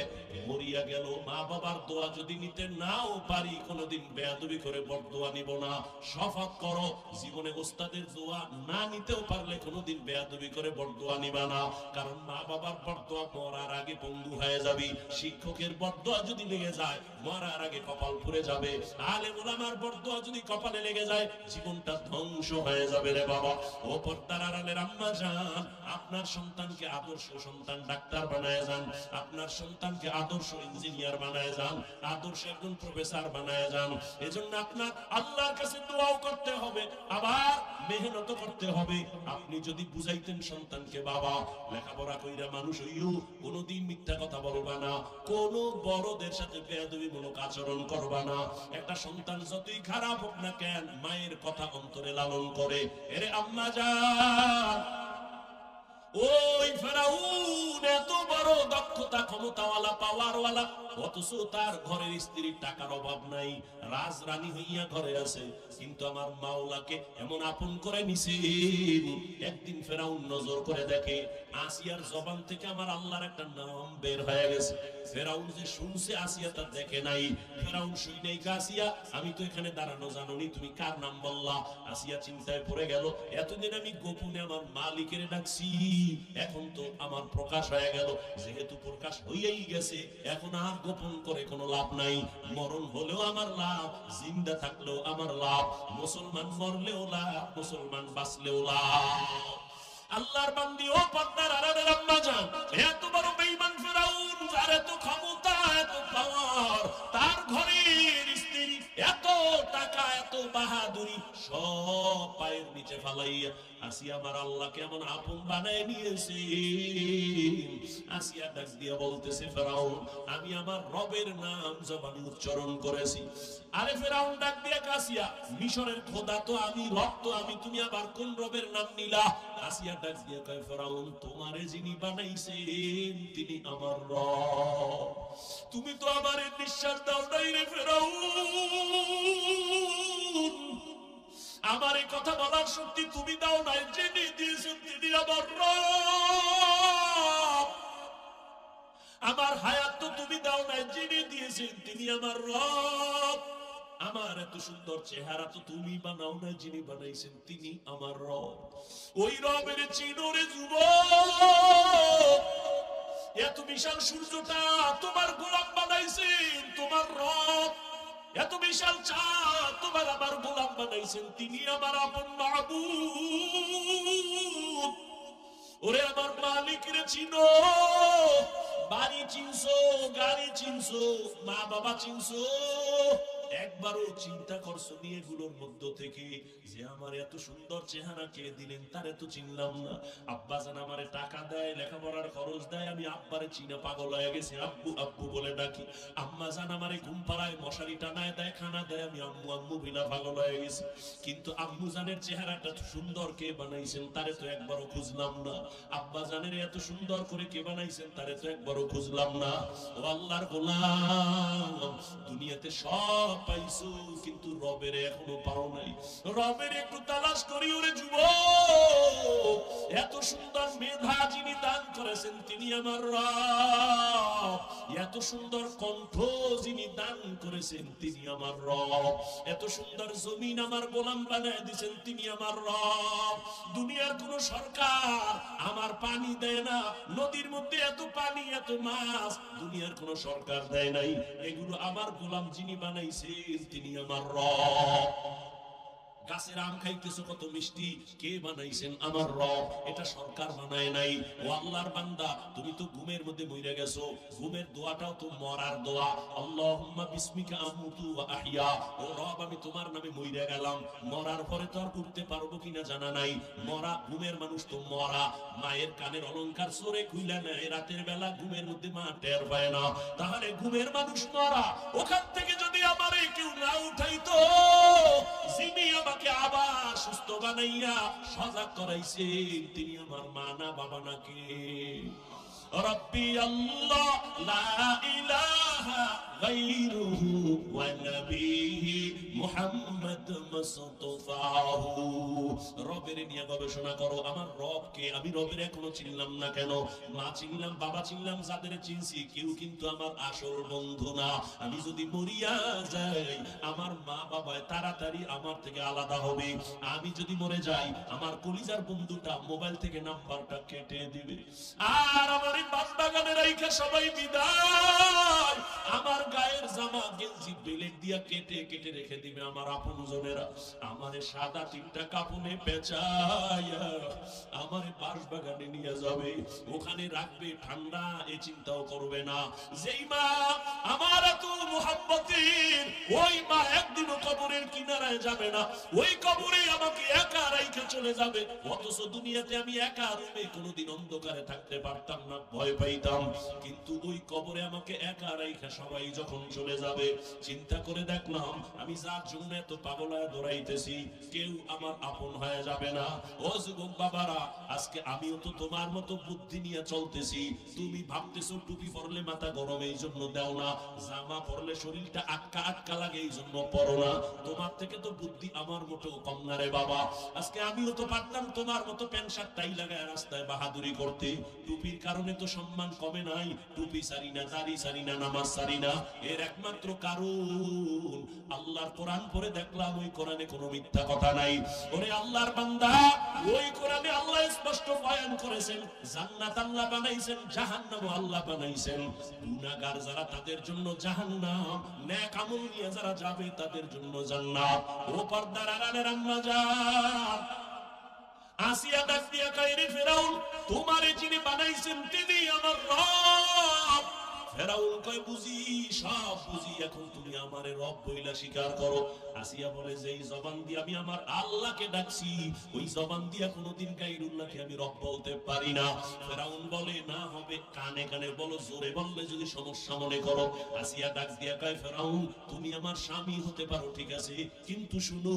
মরিয়া গেল মা বাবার দোয়া যদি নিতে নাও পারি, কোনোদিন বেয়াদবি করে বরদোয়া নিব না। শপথ করো, জীবনে ওস্তাদের দোয়া না নিতেও পারলে কোনোদিন বেয়াদবি করে বরদোয়া নিবা না। কারণ মা বাবার বরদোয়া মরার আগে পঙ্গু হয়ে যাবি, শিক্ষকের বরদোয়া যদি লেগে যায় মরার আগে কপাল পুড়ে যাবে, আলেম ওলামার বরদোয়া যদি কপালে লেগে যায় জীবনটা ধ্বংস হয়ে যাবে রে বাবা। ও পর্দার আড়ালের আম্মা জান, আপনার সন্তানকে আদর্শ সন্তান ডাক্তার বানায় যান, আপনার সন্তানকে আদর্শ ইঞ্জিনিয়ার বানায় যান, আদর্শ একজন প্রফেসর বানায় যান। এজন্য আপনার আল্লাহর কাছে দোয়াও করতে হবে, আবার মেহনত করতে হবে। আপনি যদি বুঝাইতেন সন্তানকে, বাবা লেখাপড়া কইরা মানুষ হইও, কোনোদিন মিথ্যা কথা বলবা না, কোন বড়দের সাথে বেয়াদবিমূলক আচরণ করবা না। একটা সন্তান যতই খারাপ হোক না কেন, মায়ের কথা অন্তরে লালন করে। এরে আম্মা জান, ওই ফেরাউন এত বড় দক্ষতা, ক্ষমতাওয়ালা, পাওয়ারওয়ালা, অথচ তার ঘরের স্ত্রীর টাকার অভাব নাই, রাজরানী হইয়া ঘরে আছে। কিন্তু আমার মাওলাকে এমন আপন করে নিছেন। একদিন ফেরাউন নজর করে দেখে আসিয়ার জবান থেকে আমার আল্লাহর একটা নাম বের হয়ে গেছে। ফেরাউন যে শুনছে, আসিয়া তা দেখে নাই। ফেরাউন শুই নাই, আসিয়া আমি তো এখানে দাঁড়ানো জানোনি, তুমি কার নাম বললা? আসিয়া চিন্তায় পড়ে গেল, এতদিন আমি গোপনে আমার মালিকের ডাকছি, এখন তো আমার প্রকাশ হয়ে গেল। যেহেতু প্রকাশ হইয়াই গেছে, এখন আর গোপন করে কোনো লাভ নাই। মরণ হলেও আমার লাভ, জিন্দা থাকলেও আমার লাভ। মুসলমান মরলেও লাভ, মুসলমান বাঁচলেও লাভ। আল্লাহর বান্দি, ও পর্দার আড়ালের আম্মা জান, এত বড় বেঈমান ফেরাউন, যার এত ক্ষমতা, এত পাওয়ার, তার ঘরের স্ত্রী, এত টাকা, এত বাহাদুরি, সব পায়ের নিচে ফালাইয়া আসিয়া আমার আল্লাহকে এমন আপন বানায় নিয়েছে। আসিয়া ডাক দিয়া বলতেছে, ফেরাউন আমি আমার রবের নাম জবানে উচ্চারণ করেছি। আরে ফেরাউন ডাক দিয়া, আসিয়া মিশরের খোদা তো আমি, রব তো আমি, তুমি আবার কোন রবের নাম নিলা? আসিয়া ডাক দিয়া কয়, ফেরাউন তোমারে যিনি বানাইছেন তিনি আমার রব, তুমি তো আমারে নিঃশ্বাস দাও নাই রে ফেরাউন, আমার এই কথা বলার শক্তি তুমি দাও নাই, যিনি দিয়েছেন তিনি আমার রব, আমার হায়াত তো তুমি দাও নাই, যিনি দিয়েছেন দিয়েছেন তিনি আমার রব। আমার এত সুন্দর চেহারা তো তুমি বানাও না, যিনি বানাইছেন তিনি আমার রব। ওই রবের চিনোরে যুবক, এত বিশাল সূর্যটা তোমার গোলাম বানাইছেন তোমার রব, এত বিশাল চাঁদ তোমার আমার গোলাম বানাইছেন তিনি আমার আপন মাবুদ। ওরে আমার মালিক রে চিনো, বাড়ি চিনছো, গাড়ি চিনছো, মা বাবা চিনছো, একবারও চিন্তা করছো নিয়ে এগুলোর মধ্য থেকে যে আমার এত সুন্দর চেহারা কে দিলেন তারে তো চিনলাম না। আব্বা জান আমারে টাকা দেয়, লেখাপড়ার খরচ দেয়, আমি আব্বারে চিনা পাগল হয়ে গেছি, আব্বু আব্বু বলে ডাকি। আম্মা জান আমারে ঘুম পাড়ায় মশারি টানায় দেয়, খানা দেয়, আমি আম্মু আম্মু বিনা পাগল হয়ে গেছি। কিন্তু আম্মু জানের চেহারাটা সুন্দর কে বানাইছেন তারে তো একবারও খুঁজলাম না। আব্বা জানের এত সুন্দর করে কে বানাইছেন তারে তো একবারও খুঁজলাম না। ও আল্লাহর গোলাম, দুনিয়াতে সব পাইছো কিন্তু রবের এখনো পাও নাই। রবের একটু তালাশ করি ওরে যুবক। এত সুন্দর মেধা যিনি দান করেছেন তিনি আমার রব। এত সুন্দর কণ্ঠ যিনি দান করেছেন তিনি আমার রব। এত সুন্দর জমিন আমার গোলাম বানায় দিয়েছেন তিনি আমার রব। দুনিয়ার কোন সরকার আমার পানি দেয় না, নদীর মধ্যে এত পানি এত মাছ দুনিয়ার কোন সরকার দেয় নাই। এগুলো আমার গোলাম যিনি বানাইছেন তিনি আমার রব। গাছের আম খাইতেছো কত মিষ্টি, কে বানাইছেন আমার রব, এটা সরকার বানায় নাই। ও আল্লাহর বান্দা, তুমি তো ঘুমের মধ্যে মইরা গেছো, ঘুমের দোয়াটাও তো মরার দোয়া। আল্লাহুম্মা বিসমিকা আমুতু ওয়া আহইয়া। ও রব আমি তোমার নামে মইরা গেলাম, মরার পরে তো আর উঠতে পারবো কিনা জানা নাই। মরা ঘুমের মানুষ তো মরা, মায়ের কানের অলংকার চোরে খুইলা নেয়, রাতের বেলা ঘুমের মধ্যে মা টের পায় না, তাহলে ঘুমের মানুষ মরা। ওখান থেকে যদি আমারে কেউ না উঠাইতো, যিনি আমাকে আবার সুস্থ বানাইয়া সজাগ করাইছে তিনি আমার মা না বাবা নাকি? রব্বি আল্লাহ লা ইলাহা গায়রুহু ওয়া নবিহি মুহাম্মদ মুস্তাফাহু। রবের নিয়ে গবেষণা করো, আমার রব কে? আমি রবের এখনো চিনলাম না কেন? মা চিনলাম, বাবা চিনলাম, যাদের চিনছি কেউ কিন্তু আমার আসল বন্ধু না। আমি যদি মরিয়া যাই আমার মা বাবা তাড়াতাড়ি আমার থেকে আলাদা হবে। আমি যদি মরে যাই আমার কলিজার বন্ধুটা মোবাইল থেকে নাম্বারটা কেটে দিবে, আর আমার বাগানে রাইখা সবাই বিদায়। আমার গায়ের জামা গেঞ্জি বেলেট দিয়া কেটে কেটে রেখে দিবে আমার আপনজনেরা। আমারে সাদা তিনটা কাপড়ে পেঁচাইয়া আমারে বাঁশ বাগানে নিয়ে যাবে, ওখানে রাখবে, ঠান্ডা এ চিন্তাও করবে না। যেই মা আমার এত মুহাব্বতের, ওই মা একদিনও কবরের কিনারায় যাবে না, ওই কবরে আমাকে একা রাইখা চলে যাবে। অথচ দুনিয়াতে আমি একা রুমে কোনোদিন অন্ধকারে থাকতে পারতাম না, ভয় পাইতাম। কিন্তু ওই কবরে আমাকে একা রাইখা সবাই যখন চলে যাবে, চিন্তা করে দেখলাম আমি যার জন্য এত পাগল হয়ে দৌড়াইতেছি কেউ আমার আপন হয়ে যাবে না। ও যুবক বাবারা, আজকে আমিও তো তোমার মতো বুদ্ধি নিয়ে চলতেছি। তুমি ভাবতেছো টুপি পরলে মাথা গরম এই জন্য দাও না, জামা পরলে শরীরটা আটকা আটকা লাগে এই জন্য পরো না। তোমার থেকে তো বুদ্ধি আমার মোটেও কম না রে বাবা। আজকে আমিও তো পারতাম তোমার মতো প্যান্ট শার্ট টাই লাগায় রাস্তায় বাহাদুরি করতে। টুপির কারণে তো সম্মান কমে নাই। টুপি সারি না, দাড়ি সারি না, নামাজ সারি না, এর একমাত্র কারণ আল্লাহর কোরআন পড়ে দেখলাম ওই কোরআনে কোনো মিথ্যা কথা নাই। ওরে আল্লাহর বান্দা, ওই কোরআনে আল্লাহ স্পষ্ট বয়ান করেছেন জান্নাত আল্লাহ বানাইছেন, জাহান্নাম আল্লাহ বানাইছেন। গুনাহগার যারা তাদের জন্য জাহান্নাম, নেক আমল নিয়ে যারা যাবে তাদের জন্য জান্নাত। ও পর্দার আড়ালের আম্মা জান, আসিয়া ডাক দিয়া কয়, রে ফেরাউন, তোমারে যিনি বানাইছেন তিনি আমার রব। ফেরাউন কয়, বুঝি, সব বুঝি, এখন তুমি আমারে রব বইলা স্বীকার করো। আসিয়া বলে, যেই জবান দিয়ে আমি আমার আল্লাহকে ডাকছি ওই জবান দিয়া কোনোদিন গায়রুল্লাহকে আমি রব বলতে পারি না। ফেরাউন বলে, না হবে, কানে কানে বলো, জোরে বললে যদি সমস্যা মনে করো। আসিয়া ডাক দিয়া কয়, ফেরাউন তুমি আমার স্বামী হতে পারো ঠিক আছে, কিন্তু শুনো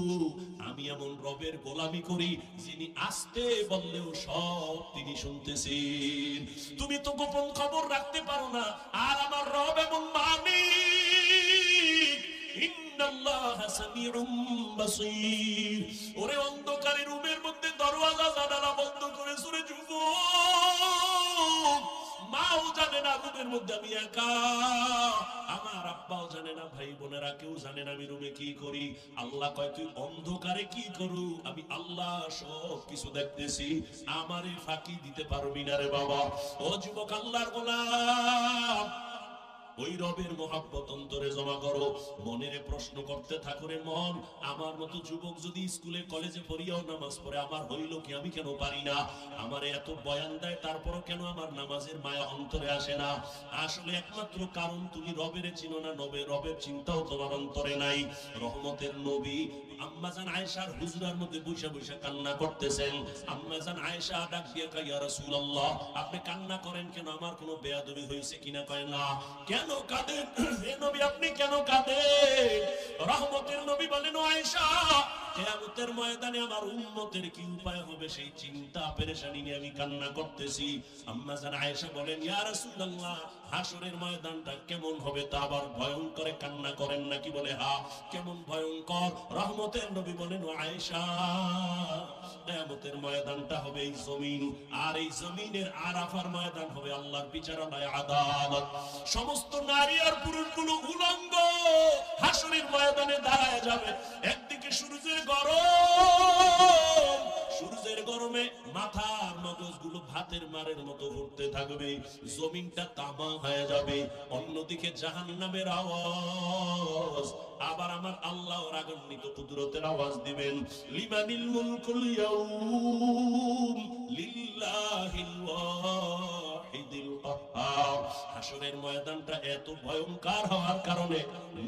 আমি এমন রবের গোলামি করি যিনি আস্তে বললেও সব তিনি শুনতেছেন। তুমি তো গোপন খবর রাখতে পারো না, আর আমার রব এমন মালিক, ইন্নাল্লাহা সামিউম বাসীর। ওরে অন্ধকারে রুমের মধ্যে দরওয়াজা জানালা বন্ধ করে সুরে যুবক, মাও জানে না রুমের মধ্যে আমি একা, আমার আব্বা বোনেরা কেউ জানে না আমি রুমে কি করি। আল্লাহ কয় তুই অন্ধকারে কি করু, আমি আল্লাহ সব কিছু দেখতেছি, আমারে ফাঁকি দিতে পারবি না রে বাবা। ও যুবক আল্লাহর গোলাম, ওই রবের মহাব্বত অন্তরে জমা করো। মনের প্রশ্ন করতে থাকো রে মন, আমার মতো যুবক যদি স্কুলে কলেজে পড়িয়াও নামাজ পড়ে আমার হইল কি, আমি কেন পারি না? আমারে এত বয়ান দেয় তারপরও কেন আমার নামাজের মায়া অন্তরে আসে না? আসলে একমাত্র কারণ তুমি রবের চিনো না, রবের চিন্তাও তোমার অন্তরে নাই। রহমতের নবী আম্মাজান আয়েশার হুজরার মধ্যে বৈশা বৈশা কান্না করতেছেন। আম্মাজান আয়েশা ডাক দিয়ে কয়, ইয়া রাসূলুল্লাহ, আপনি কান্না করেন কেন? আমার কোনো বেয়াদবি হয়েছে কিনা? কয় না। কেন কাঁদেন হে নবী, আপনি কেন কাঁদেন? রহমতের নবী বলেন, ও আয়েশা, কিয়ামতের ময়দানে আমার উম্মতের কি উপায় হবে সেই চিন্তা পেরেশানি নিয়ে আমি কান্না করতেছি। আম্মাজান আয়েশা বলেন, ইয়া রাসূলুল্লাহ, হাসরের ময়দানটা কেমন হবে তা আবার ভয়ঙ্কর কান্না করেন নাকি? বলে হ্যাঁ। কেমন ভয়ঙ্কর? রহমতের নবী বলেন, ও আয়েশা, কিয়ামতের ময়দানটা হবে এই জমিন, আর এই জমিনের আরাফার ময়দান হবে আল্লাহর বিচারালয়, আদালত। সমস্ত নারী আর পুরুষগুলো উলঙ্গ হাসরের ময়দানে দাঁড়ায় যাবে। একদিকে সূর্যের গরম, সূর্যের গরমে মাথার মগজগুলো ভাতের মারের মতো উঠতে থাকবে, জমিনটা তামা হয়ে যাবে। অন্যদিকে জাহান্নামের আওয়াজ, আবার আমার আল্লাহ রাগান্বিত কুদরতের আওয়াজ দিবেন, লিমানিল মুলকুল ইয়াউম লিল্লাহিল ওয়াহিদিল কাহ্হার। হাসরের ময়দানটা এত ভয়ঙ্কর হওয়ার কারণে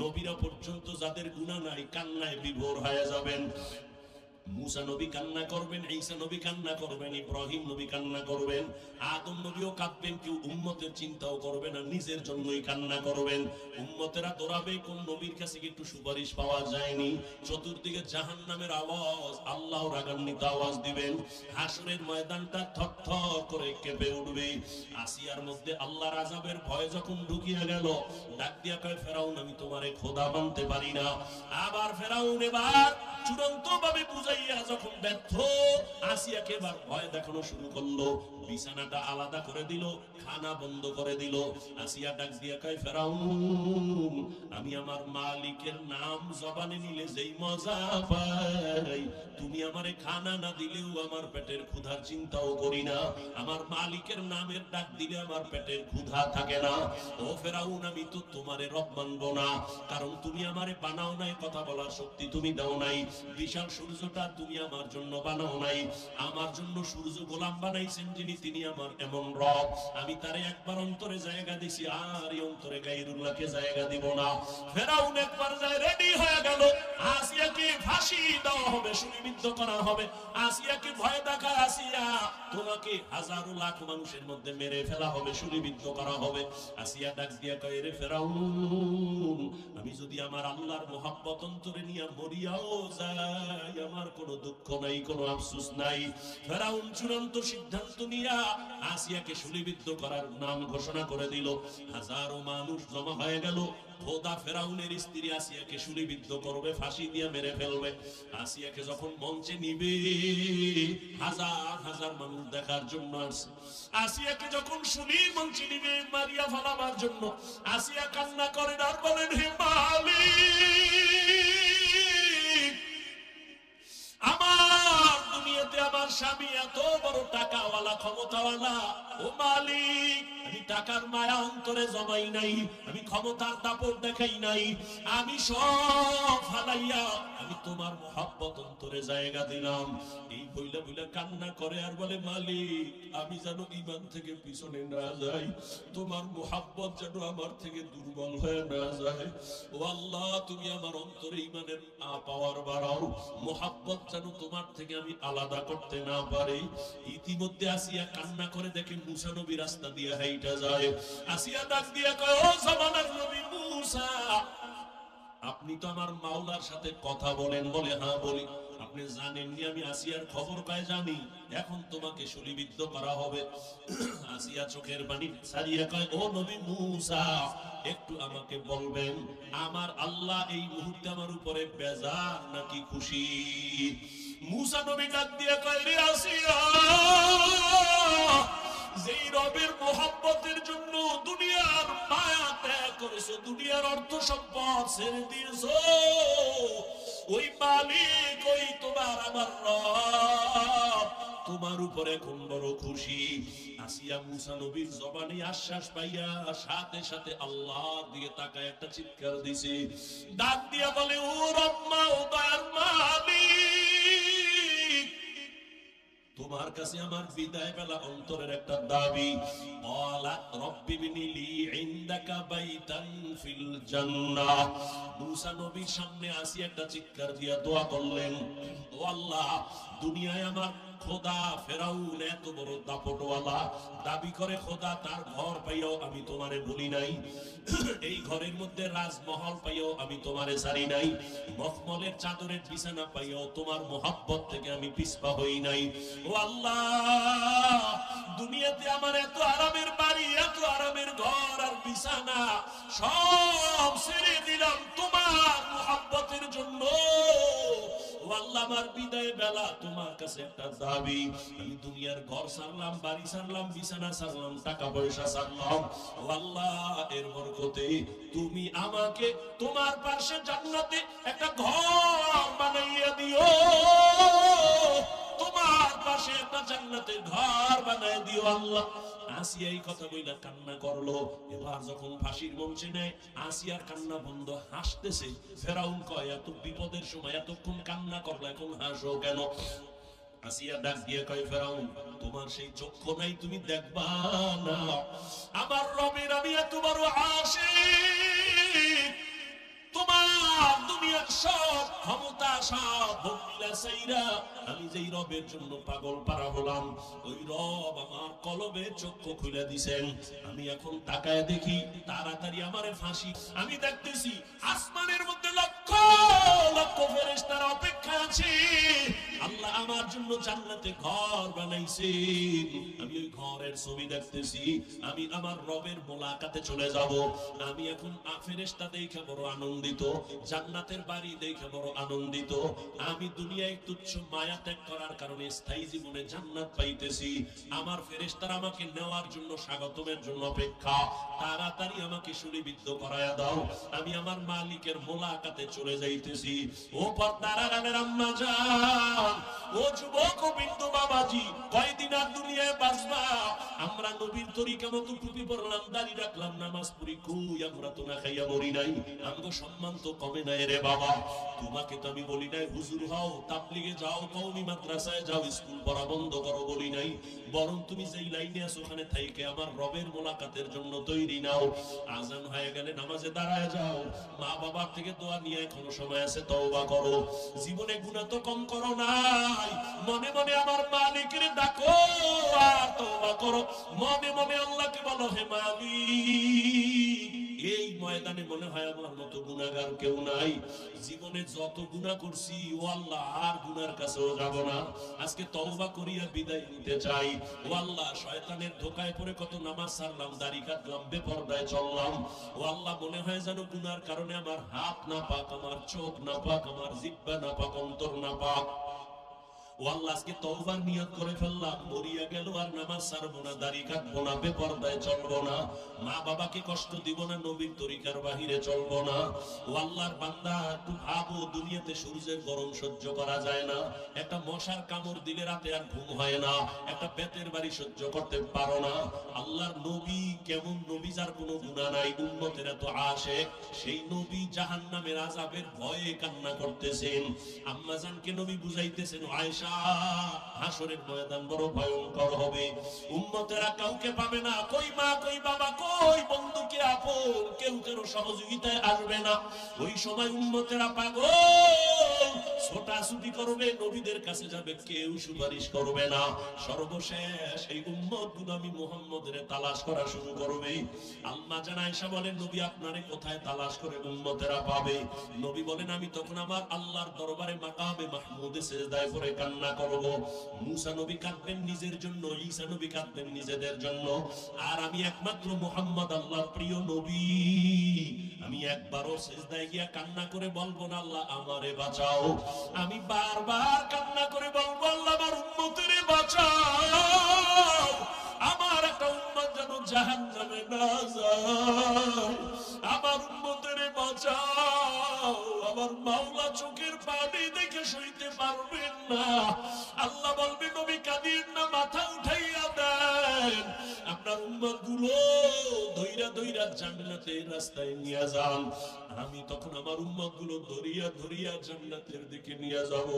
নবীরা পর্যন্ত যাদের গুনাহ নাই কান্নায় বিভোর হয়ে যাবেন। মুসা নবী কান্না করবেন, ঈসা নবী কান্না করবেন, ইব্রাহিম নবী কান্না করবেন, আদম নবীও কাঁদবেন। কেউ উম্মতের চিন্তাও করবে না, নিজের জন্যই কান্না করবেন। উম্মতেরা দৌড়াবে, কোন নবীর কাছে একটু সুপারিশ পাওয়া যায়নি। চতুর্দিকে জাহান্নামের আওয়াজ, আল্লাহ রাগান্বিত আওয়াজ দিবেন। হাসরের ময়দানটা থরথর করে কেঁপে উঠবে। আসিয়ার মধ্যে আল্লাহর আযাবের ভয় যখন ঢুকিয়া গেল, ডাক দিয়া কয়, ফেরাউন, আমি তোমারে খোদা মানতে পারি না। আবার ফেরাউন এবার চূড়ান্ত ভাবে বুঝাইয়া যখন ব্যর্থ, আসিয়াকে এবার ভয় দেখানো শুরু করলো। বিছানাটা আলাদা করে দিল, খানা বন্ধ করে দিল। আসিয়া ডাক দিয়া কয়, ফেরাউন, আমি আমার মালিকের নাম জবানে নিলে যেই মজা পাই, তুমি আমারে খানা না দিলেও আমার পেটের ক্ষুধার চিন্তাও করি না। আমার মালিকের নামের ডাক দিলে আমার পেটের ক্ষুধা থাকে না। ও ফেরাউন, আমি তো তোমারে রব মানবো না, কারণ তুমি আমারে বানাও নাই, কথা বলার শক্তি তুমি দাও নাই। বিশাল সূর্যটা তুমি আমার জন্য বানাও নাই, আমার জন্য সূর্য গোলাম বানাইছেন যিনি, তিনি আমার এমন রব। আমি তারে একবার অন্তরে জায়গা দিছি, আর এই অন্তরে গায়রুল্লাহকে জায়গা দিব না। ফেরাউন একবার যায় রেডি হয়ে গেল, আসিয়াকে ফাঁসি দেওয়া হবে, শুলিবিদ্ধ করা হবে। আসিয়াকে ভয় দেখায়, আসিয়া তোমাকে হাজারো লাখ মানুষের মধ্যে মেরে ফেলা হবে, শুলিবিদ্ধ করা হবে। আসিয়া ডাক দিয়া কয়, রে ফেরাউন, আমি যদি আমার আল্লাহর মহব্বত অন্তরে নিয়ে মরিয়াও যাই, আমার কোনো দুঃখ নাই, কোনো আফসোস নাই। ফেরাউন চূড়ান্ত সিদ্ধান্ত নিয়া আসিয়াকে শুলিবিদ্ধ করার নাম ঘোষণা করে দিল। হাজারো মানুষ জমা হয়ে গেল। খোদা ফেরাউনের স্ত্রী আসিয়াকে শুলিবিদ্ধ করবে, ফাঁসি দিয়ে মেরে ফেলবে। আসিয়াকে যখন মঞ্চে নিবে, হাজার হাজার মানুষ দেখার জন্য আসছে। আসিয়াকে যখন শুলির মঞ্চে নিবে মারিয়া ফেলাবার জন্য, আসিয়া কান্না করেন আর বলেন, হে মালিক, আমার দুনিয়াতে আমার স্বামী এত বড় টাকাওয়ালা, ক্ষমতাওয়ালা, ও মালিক, আমি টাকার মায়া অন্তরে জমাই নাই, আমি ক্ষমতার দাপট দেখাই নাই, আমি সব হারাইয়া আমি তোমার মহব্বত অন্তরে জায়গা দিলাম। এই বইলা বইলা কান্না করে আর বলে, মালিক, আমি যেন ঈমান থেকে পিছনে না যাই, তোমার মহব্বত যেন আমার থেকে দুর্বল হয়ে না যায়। ও আল্লাহ, তুমি আমার অন্তরে ঈমানের পাওয়ার বাড়াও, মহব্বত যেন তোমার থেকে আমি আলাদা করতে না পারি। ইতিমধ্যে আসিয়া কান্না করে দেখে মুসা নবী রাস্তা দিয়ে হাইটা যায়। আসিয়া ডাক দিয়া কয়, ও জামানার নবী মুসা, আপনি তো আমার মাওলার সাথে কথা বলেন? বলে, হ্যাঁ বলি। আপনি জানেননি আমি আসিয়ার খবর পাই? জানি। এখন তোমাকে শুলিবিদ্ধ করা হবে। আসিয়া চোখের পানি ছাড়িয়ে কয়, ও নবী মুসা, একটু আমাকে বলবেন আমার আল্লাহ এই মুহূর্তে আমার উপরে বেজার নাকি খুশি? মুসা নবী ডাক দিয়ে কয়, রে আসিয়া, যেই রবের মোহাব্বতের জন্য দুনিয়ার মায়া ত্যাগ করেছো, দুনিয়ার অর্থ সম্পদ ছেড়ে দিয়েছো, ওই মালিক, ওই তোমার আমার রব তোমার উপরে এখন বড় খুশি। আসিয়া মুসা নবীর জবানে আশ্বাস পাইয়া সাথে সাথে আল্লাহ দিয়ে তাকায় একটা চিৎকার দিছে, ডাক দিয়া বলে, ও রব্বা, ও দয়ার মালিক, তোমার কাছে আমার বিদায় বেলা অন্তরের একটা দাবি। ওয়ালা রব্বি বিনিলি ইনদাকা বাইতান ফিল জান্নাহ। মুসা নবীর সামনে আসি একটা চিৎকার দিয়া দোয়া করলেন, ও আল্লাহ, দুনিয়ায় আমার খোদা ফেরাউন এত বড় দাপটওয়ালা, দাবি করে খোদা তার ঘর পাইও আমি তোমারে বলি নাই, এই ঘরের মধ্যে রাজমহল পাইও আমি তোমারে ছাড়ি নাই, মখমলের চাদরের বিছানা পাইও তোমার মোহাব্বত থেকে আমি পিছপা হই নাই। ও আল্লাহ, দুনিয়াতে আমার এত আরামের বাড়ি, এত আরামের ঘর আর বিছানা সব ছেড়ে দিলাম তোমার মোহাব্বতের জন্য। ও আল্লাহ, আমার বিদায় বেলা তোমার কাছে একটা দাবি, আমি দুনিয়ার ঘর ছাড়লাম, বাড়ি ছাড়লাম, বিছানা ছাড়লাম, টাকা পয়সা ছাড়লাম, ও আল্লাহ, এর বরকতে তুমি আমাকে তোমার পাশে জান্নাতে একটা ঘর বানাইয়া দিও, তোমার পাশে একটা জান্নাতের ঘর বানাই দিও আল্লাহ। আসিয়া এই কথা বইলা কান্না করলো। এবার যখন ফাঁসির মঞ্চে নেয়, আসিয়ার কান্না বন্ধ, হাসতেছে। ফেরাউন কয়, এত বিপদের সময় এতক্ষণ কান্না করলো, এখন হাসো কেন? আসিয়া ডাক দিয়ে কয়, ফেরাউন, তোমার সেই চক্ষু নাই, তুমি দেখবা না আমার রবের আমি এত বড় আশিক, তোমার দুনিয়ার সব ক্ষমতা সব ভোগিলা চাইরা আমি যেই রবের জন্য পাগল পারা হলাম, ওই রব আমার কলবে চক্ষু খুলে দিছেন। আমি এখন তাকায় দেখি তাড়াতাড়ি আমারে ফাঁসি। আমি দেখতেছি আসমানের মধ্যে লক্ষ লক্ষ ফেরেশতারা অপেক্ষা আছে, আল্লাহ আমার জন্য জান্নাতে ঘর বানাইছেন। আমি ওই ঘরের ছবি দেখতেছি, আমি আমার রবের মোলাকাতে চলে যাব। আমি এখন ফেরেশতা দেখে বড় আনন্দিত, জান্নাতের বাড়ি দেখে বড় আনন্দিত। আমি দুনিয়ায় তুচ্ছ মায়া ত্যাগ করার কারণে স্থায়ী জীবনে জান্নাত পাইতেছি। আমার ফেরেশতারা আমাকে নেওয়ার জন্য, স্বাগতমের জন্য অপেক্ষা। তাড়াতাড়ি আমাকে সুলিবিদ্ধ করায়া দাও, আমি আমার মালিকের মোলাকাতে চলে যাইতেছি। ও পর্দার আড়ালের আম্মা জান, ও যুবক বিন্দু বাবাজি, কয়দিন আর দুনিয়ায় বাঁচবা? আমরা নবীর তরিকা মতো টুপি পরলাম, দাড়ি রাখলাম, নামাজ পড়ি, কই আমরা তো না খাইয়া মরি নাই? আমগো সম্মান তো কমে নাই রে বাবা। তোমাকে তো আমি বলি নাই হুজুর হও, তাবলিগে যাও, কওমি মাদ্রাসায় যাও, স্কুল পড়া বন্ধ করো বলি নাই। বরং তুমি যেই লাইনে আছো ওখানে থাইকে আমার রবের মোলাকাতের জন্য তৈরি নাও। আজান হয়ে গেলে নামাজে দাঁড়ায় যাও, মা বাবার থেকে দোয়া নিয়ে এখনো সময় আছে, তওবা করো। জীবনে গুনাহ তো কম করো নাই, মনে মনে আমার মালিকের ডাকো আর তওবা করো। মনে মনে আল্লাহকে বলো, হে মালিক, এই ময়দানে মনে হয় আমার মতো গুনাহগার কেউ নাই। জীবনে যত গুনাহ করছি, ও আল্লাহ, আর গুনার কাছেও যাব না। আজকে তওবা করিয়া বিদায় নিতে চাই। ও আল্লাহ, শয়তানের ধোকায় পড়ে কত নামাজ ছাড়লাম, দাড়ি কাটলাম, বেপরদায় চললাম। ও আল্লাহ, মনে হয় যেন গুনার কারণে আমার হাত না পাক, আমার চোখ না পাক, আমার জিহ্বা না পাক, অন্তর না পাক। ও আল্লাহ, আজকে তওবার নিয়ত করে ফেললাম, মরিয়া গেল আর নামাজ ছাড়বো না, দাড়ি কাটবো না, বেপরদায় চলবো না, মা বাবাকে কষ্ট দিব না, নবীর তরিকার বাহিরে চলবো না। ও আল্লাহর বান্দা, একটু ভাবো, দুনিয়াতে সূর্যের গরম সহ্য করা যায় না, একটা মশার কামড় দিলে রাতে আর ঘুম হয় না, একটা বেতের বাড়ি সহ্য করতে পারো না। আল্লাহর নবী কেমন নবী, যার কোনো গুনাহ নাই, উম্মতের এত আশিক, সেই নবী জাহান্নামের আযাবের ভয়ে কান্না করতেছেন। আম্মা জানকে নবী বুঝাইতেছেন, আয়েশা, হাসরের ময়দান বড় ভয়ঙ্কর হবে, উম্মতেরা কাউকে পাবে না, কই মা, কই বাবা, কই বন্ধু, কে আপন, কেউ কেউ সহযোগিতায় আসবে না। ওই সময় উম্মতেরা পাগল, ছোটাছুটি করবে, নবীদের কাছে যাবে, কেউ সুপারিশ করবে না। সর্বশেষ এই উম্মত গুলো আমি মুহাম্মদের তালাশ করা শুরু করবে। আম্মা জান আয়েশা বলেন, নবী আপনারে কোথায় তালাশ করে উম্মতেরা পাবে? নবী বলেন, আমি তখন আমার আল্লাহর দরবারে মাকামে মাহমুদে সিজদায় পড়ে কান্না করব। মুসা নবী কাঁদবেন নিজের জন্য, ঈসা নবী কাঁদবেন নিজেদের জন্য, আর আমি একমাত্র মুহাম্মদ আল্লাহর প্রিয় নবী, আমি একবারও সিজদায় গিয়া কান্না করে বলবো না, আল্লাহ আমারে বাঁচাও। আমি বারবার কান্না করে বলবো, আল্লাহ আমার উম্মতেরে বাঁচাও। আমার জাহান্নামে না যায়। আমার উম্মতের বাঁচাও। আমার মাওলা চোখের পানি দেখে সইতে পারবেন না। আল্লাহ বলবে নবী কাঁদিয়েন না, মাথা উঠাইয়া দেন। আপনার উম্মত গুলো ধইরা ধইরা জান্নাতের রাস্তায় নিয়ে যান। আমি তখন আমার উম্মত গুলো ধরিয়া ধরিয়া জান্নাতের দিকে নিয়ে যাব।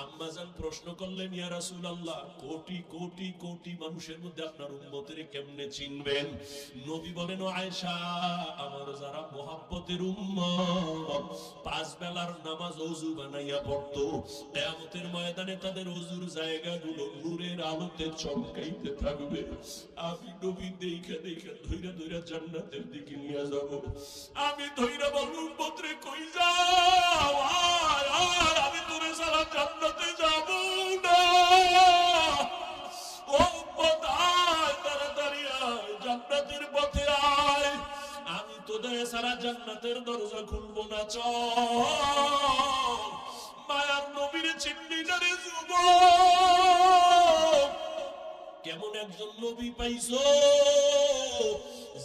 আম্মা জান প্রশ্ন করলেন, ইয়া রাসূলুল্লাহ, কোটি কোটি কোটি মানুষের মধ্যে আপনার উম্মতের কেমনে চিনবেন? নবী বলেন, ও আয়েশা, আমার যারা মুহাব্বতের উম্মত, পাঁচ বেলার নামাজ ওযু বানাইয়া পড়তো, কিয়ামতের ময়দানে তাদের ওযুর জায়গাগুলো নূরের আলোতে চমকাইতে থাকবে। আমি নবী দেখা দেখা ধইরা ধইরা জান্নাতের দিকে নিয়ে যাব। আমি ধইরা বলবো, উম্মত রে কই যাও? আয় আয়, আমি তোরে ছাড়া জান্নাতে যাব না। ও উম্মত, আয় তাড়াতাড়ি আয়, জান্নাতের পথে আয়। আমি তোদের ছাড়া জান্নাতের দরজা খুলবো না। চল, মায়ার নবীর চিন্নি না রে যুবক। কেমন একজন নবী পাইছো,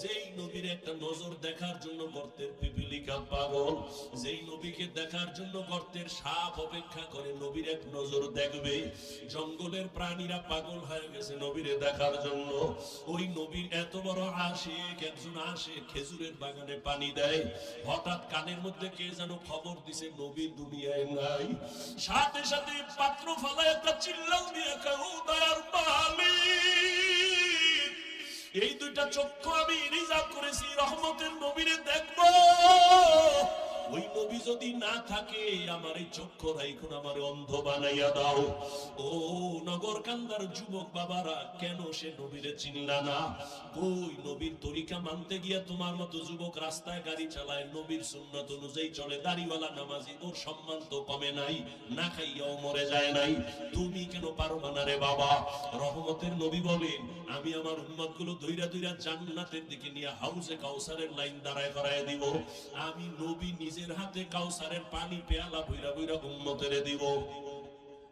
যেই নবীর একটা নজর দেখার জন্য গর্তের পিপিলিকা পাগল, যেই নবীকে দেখার জন্য গর্তের সাপ অপেক্ষা করে নবীর এক নজর দেখবে। জঙ্গলের প্রাণীরা পাগল হয়ে গেছে নবীরে দেখার জন্য। ওই নবীর এত বড় আশিক একজন আসে, খেজুরের বাগানে পানি দেয়। হঠাৎ কানের মধ্যে কে যেন খবর দিছে নবী দুনিয়ায় নাই। সাথে সাথে পাত্র ফালায় একটা চিল্লাও দিয়ে কয়, ও দয়ার মালিক, এই দুইটা চক্ষু আমি রিজার্ভ করেছি রহমতের নবীরে দেখবো। ওই নবী যদি না থাকে, আমার এই চক্ষু রাইখুন, আমার অন্ধ বানাইয়া দাও। ও নগর কান্দার যুবক বাবারা, কেন সে নবীরে চিনলা না? ওই নবীর তরিকা মানতে গিয়া তোমার মতো যুবক রাস্তায় গাড়ি চালায়, নবীর সুন্নাত অনুযায়ী চলে, দাড়িওয়ালা নামাজি, ওর সম্মান তো কমে নাই, না খাইয়াও মরে যায় নাই। তুমি কেন পারবা না রে বাবা? রহমতের নবী বলেন, আমি আমার উম্মত গুলো ধইরা ধইরা জান্নাতের দিকে নিয়ে হাউজে কাউসারের লাইন দাঁড়ায় করায় দিব। আমি নবী নিজের হাতে কাউসারের পানি পেয়ালা বইরা বইরা উম্মতের দিব।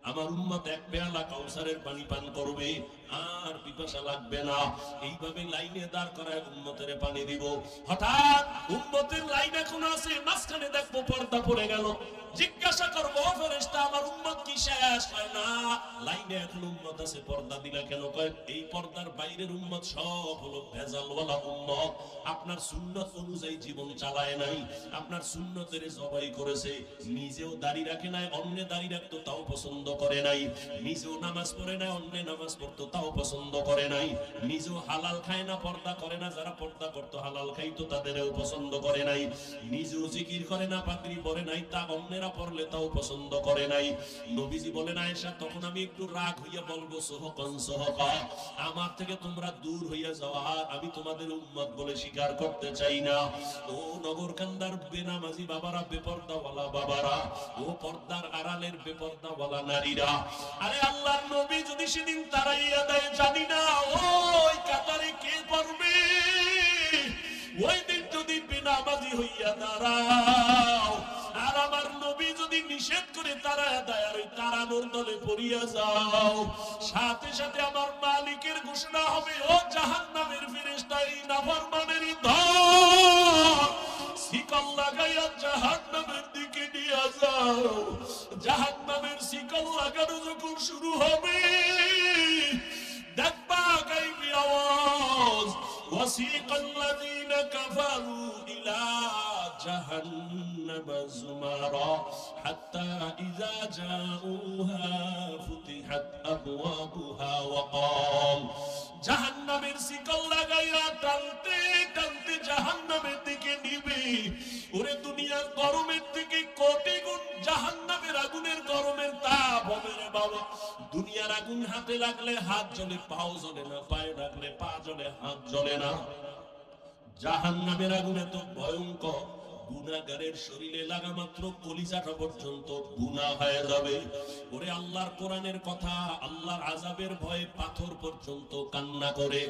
আমার উম্মত এক পেয়ালা কাউসারের পানি পান করবে, আর পিপাসা লাগবে না। এইভাবে লাইনে দাঁড় করায় উম্মতের পানি দিব। হঠাৎ উম্মতের লাইন এখন আছে, মাঝখানে দেখবো পর্দা পড়ে গেল। জিজ্ঞাসা করবো, ফেরেশতা, আমার উম্মত কি শেষ? হয় না, লাইনে এখন উম্মত আছে, পর্দা দিলা কেন? কয়, এই পর্দার বাইরের উম্মত সব হলো ভেজালওয়ালা উম্মত। আপনার সুন্নত অনুযায়ী জীবন চালায় নাই, আপনার সুন্নতের জবাই করেছে, নিজেও দাড়ি রাখে নাই, অন্য দাড়ি রাখতো তাও পছন্দ করে নাই, নিজেও নামাজ পড়ে নাই, অন্য নামাজ পড়তো তাও পছন্দ করে নাই, নিজেও হালাল খায় না, পর্দা করে না, যারা পর্দা করতো হালাল খাইতো তাদেরও পছন্দ করে নাই, নিজেও জিকির করে না, পাগড়ি পরে নাই, তা অন্যেরা পড়লে তাও পছন্দ করে নাই। নবীজি বলেন, আয়েশা, তখন আমি একটু রাগ হইয়া বলবো, সোহকন সোহকা, আমার থেকে তোমরা দূর হইয়া যাওয়া, আমি তোমাদের উম্মত বলে স্বীকার করতে চাই না। ও নগরকান্দার বেনামাজি বাবারা, বেপর্দাওয়ালা বাবারা, ও পর্দার আড়ালের বেপর্দাওয়ালা নারীরা, আরে আল্লাহর নবী যদি সেদিন তারাইয়া দেয়, জানি না ওই কাতারে কে পড়বে। ওই দিন যদি বেনামাজি হইয়া দাঁড়াও, আর আমার নবী যদি নিষেধ করে তারায়া দেয়, আর ওই তারানোর দলে পড়িয়া যাও, সাথে সাথে আমার মালিকের ঘোষণা হবে, ও জাহান্নামের ফেরেশতা, এই নাফরমানেরই ধর, শিকল লাগাইয়া জাহান্নামের দিকে নিয়ে যাও। জাহান্নামের শিকল লাগানো যখন শুরু হবে, দেখবা গাইবি আওয়াজ, ওয়াসিকাল্লাযীনা কাফারু ইলা জাহান্নাম যুমারা হাত্তা ইযা জাউহা ফুতিহাত আবওয়াবুহা ওয়া ক্বাল। জাহান্নামের শিকল লাগাইয়া টানতে টানতে জাহান্নামের দিকে নিবে। ওরে দুনিয়ার গরমের থেকে কোটি গুণ জাহান্নামের আগুনের গরমের তাপ হবে রে বাবা। দুনিয়ার আগুন হাতে লাগলে হাত জ্বলে, পাও জ্বলে না, পায়ে লাগলে পা জ্বলে, হাত জ্বলে না। জাহান্নামের আগুন এত ভয়ঙ্কর, গুনাহগারের শরীরে লাগা মাত্র কলিজাটা পর্যন্ত গুনাহ হয়ে যাবে। ওরে আল্লাহর কোরআনের কথা, আল্লাহর আযাবের ভয়ে পাথর পর্যন্ত কান্না করে।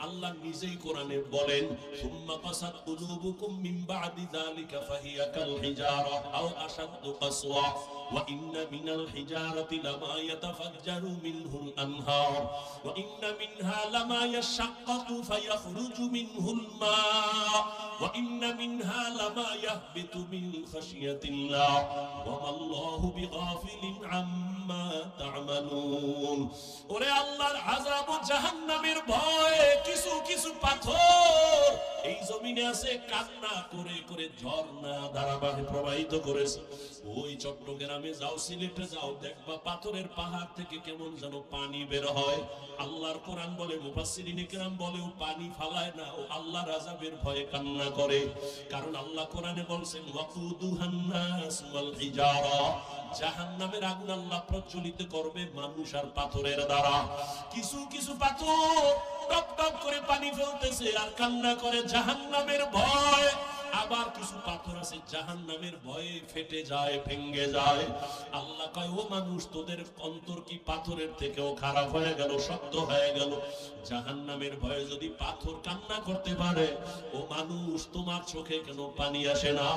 আল্লাহ নিজেই কোরআনে বলেন, সুম্মা কাসাত কুলুবুকুম মিন বাদি যালিকা ফাহিয়া কাল হিজারা আও আশাদ্দু কাসওয়া ওয়া ইন্না মিনাল হিজারাতি লামা ইয়াতাফাজ্জারু মিনহুল আনহার ওয়া ইন্না মিনহা লামা ইয়াশাক্কাকু ফায়াখরুজু মিনহুল মা ওয়া ইন্না মিনহা লামা ইয়াহবিতু মিন খাশিয়াতিল্লাহ ওয়া মাল্লাহু বিগাফিলিন আম্মা তা'মালুন। ওরে আল্লাহর আযাব ও জাহান্নামের ভয়ে কিছু কিছু পাথর এই জমিনে আছে, কান্না করে করে ঝর্ণা ধারাবাহিক প্রবাহিত করেছে। ওই চট্টগ্রামে যাও, সিলেটে যাও, দেখবা পাথরের পাহাড় থেকে কেমন যেন পানি বের হয়। আল্লাহর কোরআন বলে, মুফাসসিরিনে কেরাম বলে, ও পানি ফালায় না, ও আল্লাহর আযাবের ভয়ে কান্না করে। কারণ আল্লাহ কোরআনে বলছেন, ওয়াকুদুহান নাস ওয়াল হিজারা, জাহান্নামের আগুন আল্লাহ প্রজ্বলিত করবে মানুষ আর পাথরের দ্বারা। কিছু কিছু পাথর টপ টপ করে পানি ফেলতেছে আর কান্না করে জাহান্নামের ভয়। আবার কিছু পাথর আছে জাহান্নামের ভয়ে ফেটে যায়, ভেঙে যায়। আল্লাহ কয়, ও মানুষ, তোদের অন্তর কি পাথরের থেকেও খারাপ হয়ে গেল, শক্ত হয়ে গেল? জাহান্নামের ভয়ে যদি পাথর কান্না করতে পারে, ও মানুষ, তোমার চোখে কেন পানি আসে না?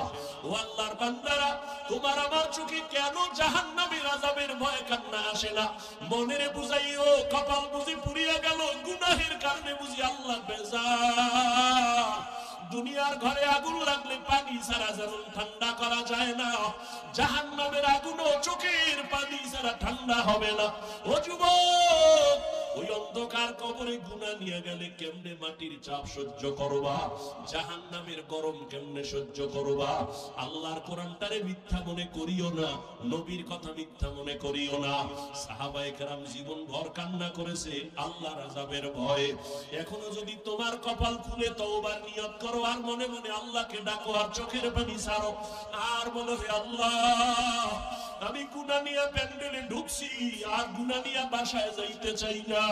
ও আল্লাহর বান্দারা, তোমার আমার চোখে কেন জাহান্নামের আযাবের ভয়ে কান্না আসে না? মনের বুঝাইও, কপাল বুঝি পুড়িয়া গেল, গুনাহের কারণে বুঝি আল্লাহ বেজার। দুনিয়ার ঘরে আগুন লাগলে পানি ছাড়া যেমন ঠান্ডা করা যায় না, জাহান্নামের আগুনও চোখের পানি ছাড়া ঠান্ডা হবে না। ও যুবক, ওই অন্ধকার কবরে গুনাহ নিয়ে গেলে কেমনে মাটির চাপ সহ্য করবা? জাহান্নামের গরম কেমনে সহ্য করবা? আল্লাহর কোরআনটারে মিথ্যা মনে করিও না, নবীর কথা মিথ্যা মনে করিও না। সাহাবায়ে কেরাম জীবন ভর কান্না করেছে আল্লাহর আযাবের ভয়ে। এখনো যদি তোমার কপাল খুলে তওবার নিয়ত করো আর মনে মনে আল্লাহকে ডাকো আর চোখের পানি ছাড়ো আর বলো, হে আল্লাহ, আমি গুনাহ নিয়ে প্যান্ডেলে ঢুকছি আর গুনাহ নিয়ে বাসায় যাইতে চাই না।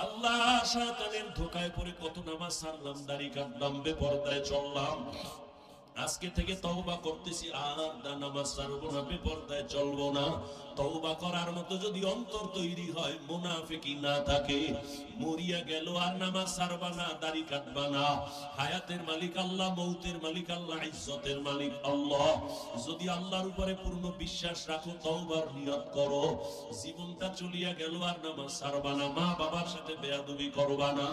আল্লাহ, শয়তানের ধোঁকায় পড়ে কত নামাজ ছাড়লাম, দাড়ি কাটলাম, বেপরদায় চললাম। আজকে থেকে তওবা করতেছি, আর নামাজ ছাড়বো না, বেপরদায় চলবো না। তওবা করার মতো যদি অন্তর তৈরি হয়, মুনাফিকি না থাকে, মরিয়া গেল আর নামাজ ছাড়বা না, দাড়ি কাটবা না। হায়াতের মালিক আল্লাহ, মৌতের মালিক আল্লাহ, ইজ্জতের মালিক আল্লাহ। যদি আল্লাহর উপরে পূর্ণ বিশ্বাস রাখো, তওবার নিয়ত করো, জীবনটা চলিয়া গেল আর নামাজ ছাড়বা না, মা বাবার সাথে বেয়াদবি করবা না,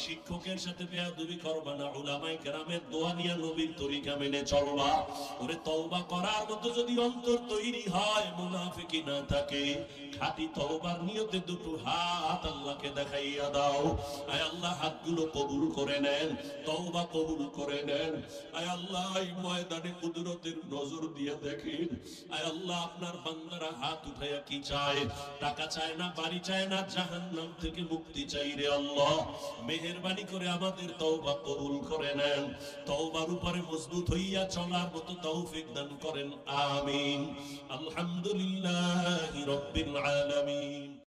শিক্ষকের সাথে বেয়াদবি করবা না, উলামায়ে কেরামের দোয়া নিয়ে নবীর তরিকা মেনে চলবা। ওরে তওবা করার মতো যদি অন্তর তৈরি হয়, মুনাফিকি না থাকে, খাঁটি তওবার নিয়তে দুটো হাত আল্লাহকে দেখাইয়া দাও। আয় আল্লাহ, হাতগুলো কবুল করে নেন, তওবা কবুল করে নেন। আয় আল্লাহ, এই ময়দানে কুদরতের নজর দিয়ে দেখেন। আয় আল্লাহ, আপনার বান্দারা হাত উঠাইয়া কি চায়? টাকা চায় না, বাড়ি চায় না, জাহান্নাম থেকে মুক্তি চাই রে আল্লাহ। মেহেরবানি করে আমাদের তওবা কবুল করে নেন, তওবার উপরে মজবুত হইয়া চলার মতো তৌফিক দান করেন, আমিন। আলহামদুলিল্লাহি রাব্বিল আলামিন।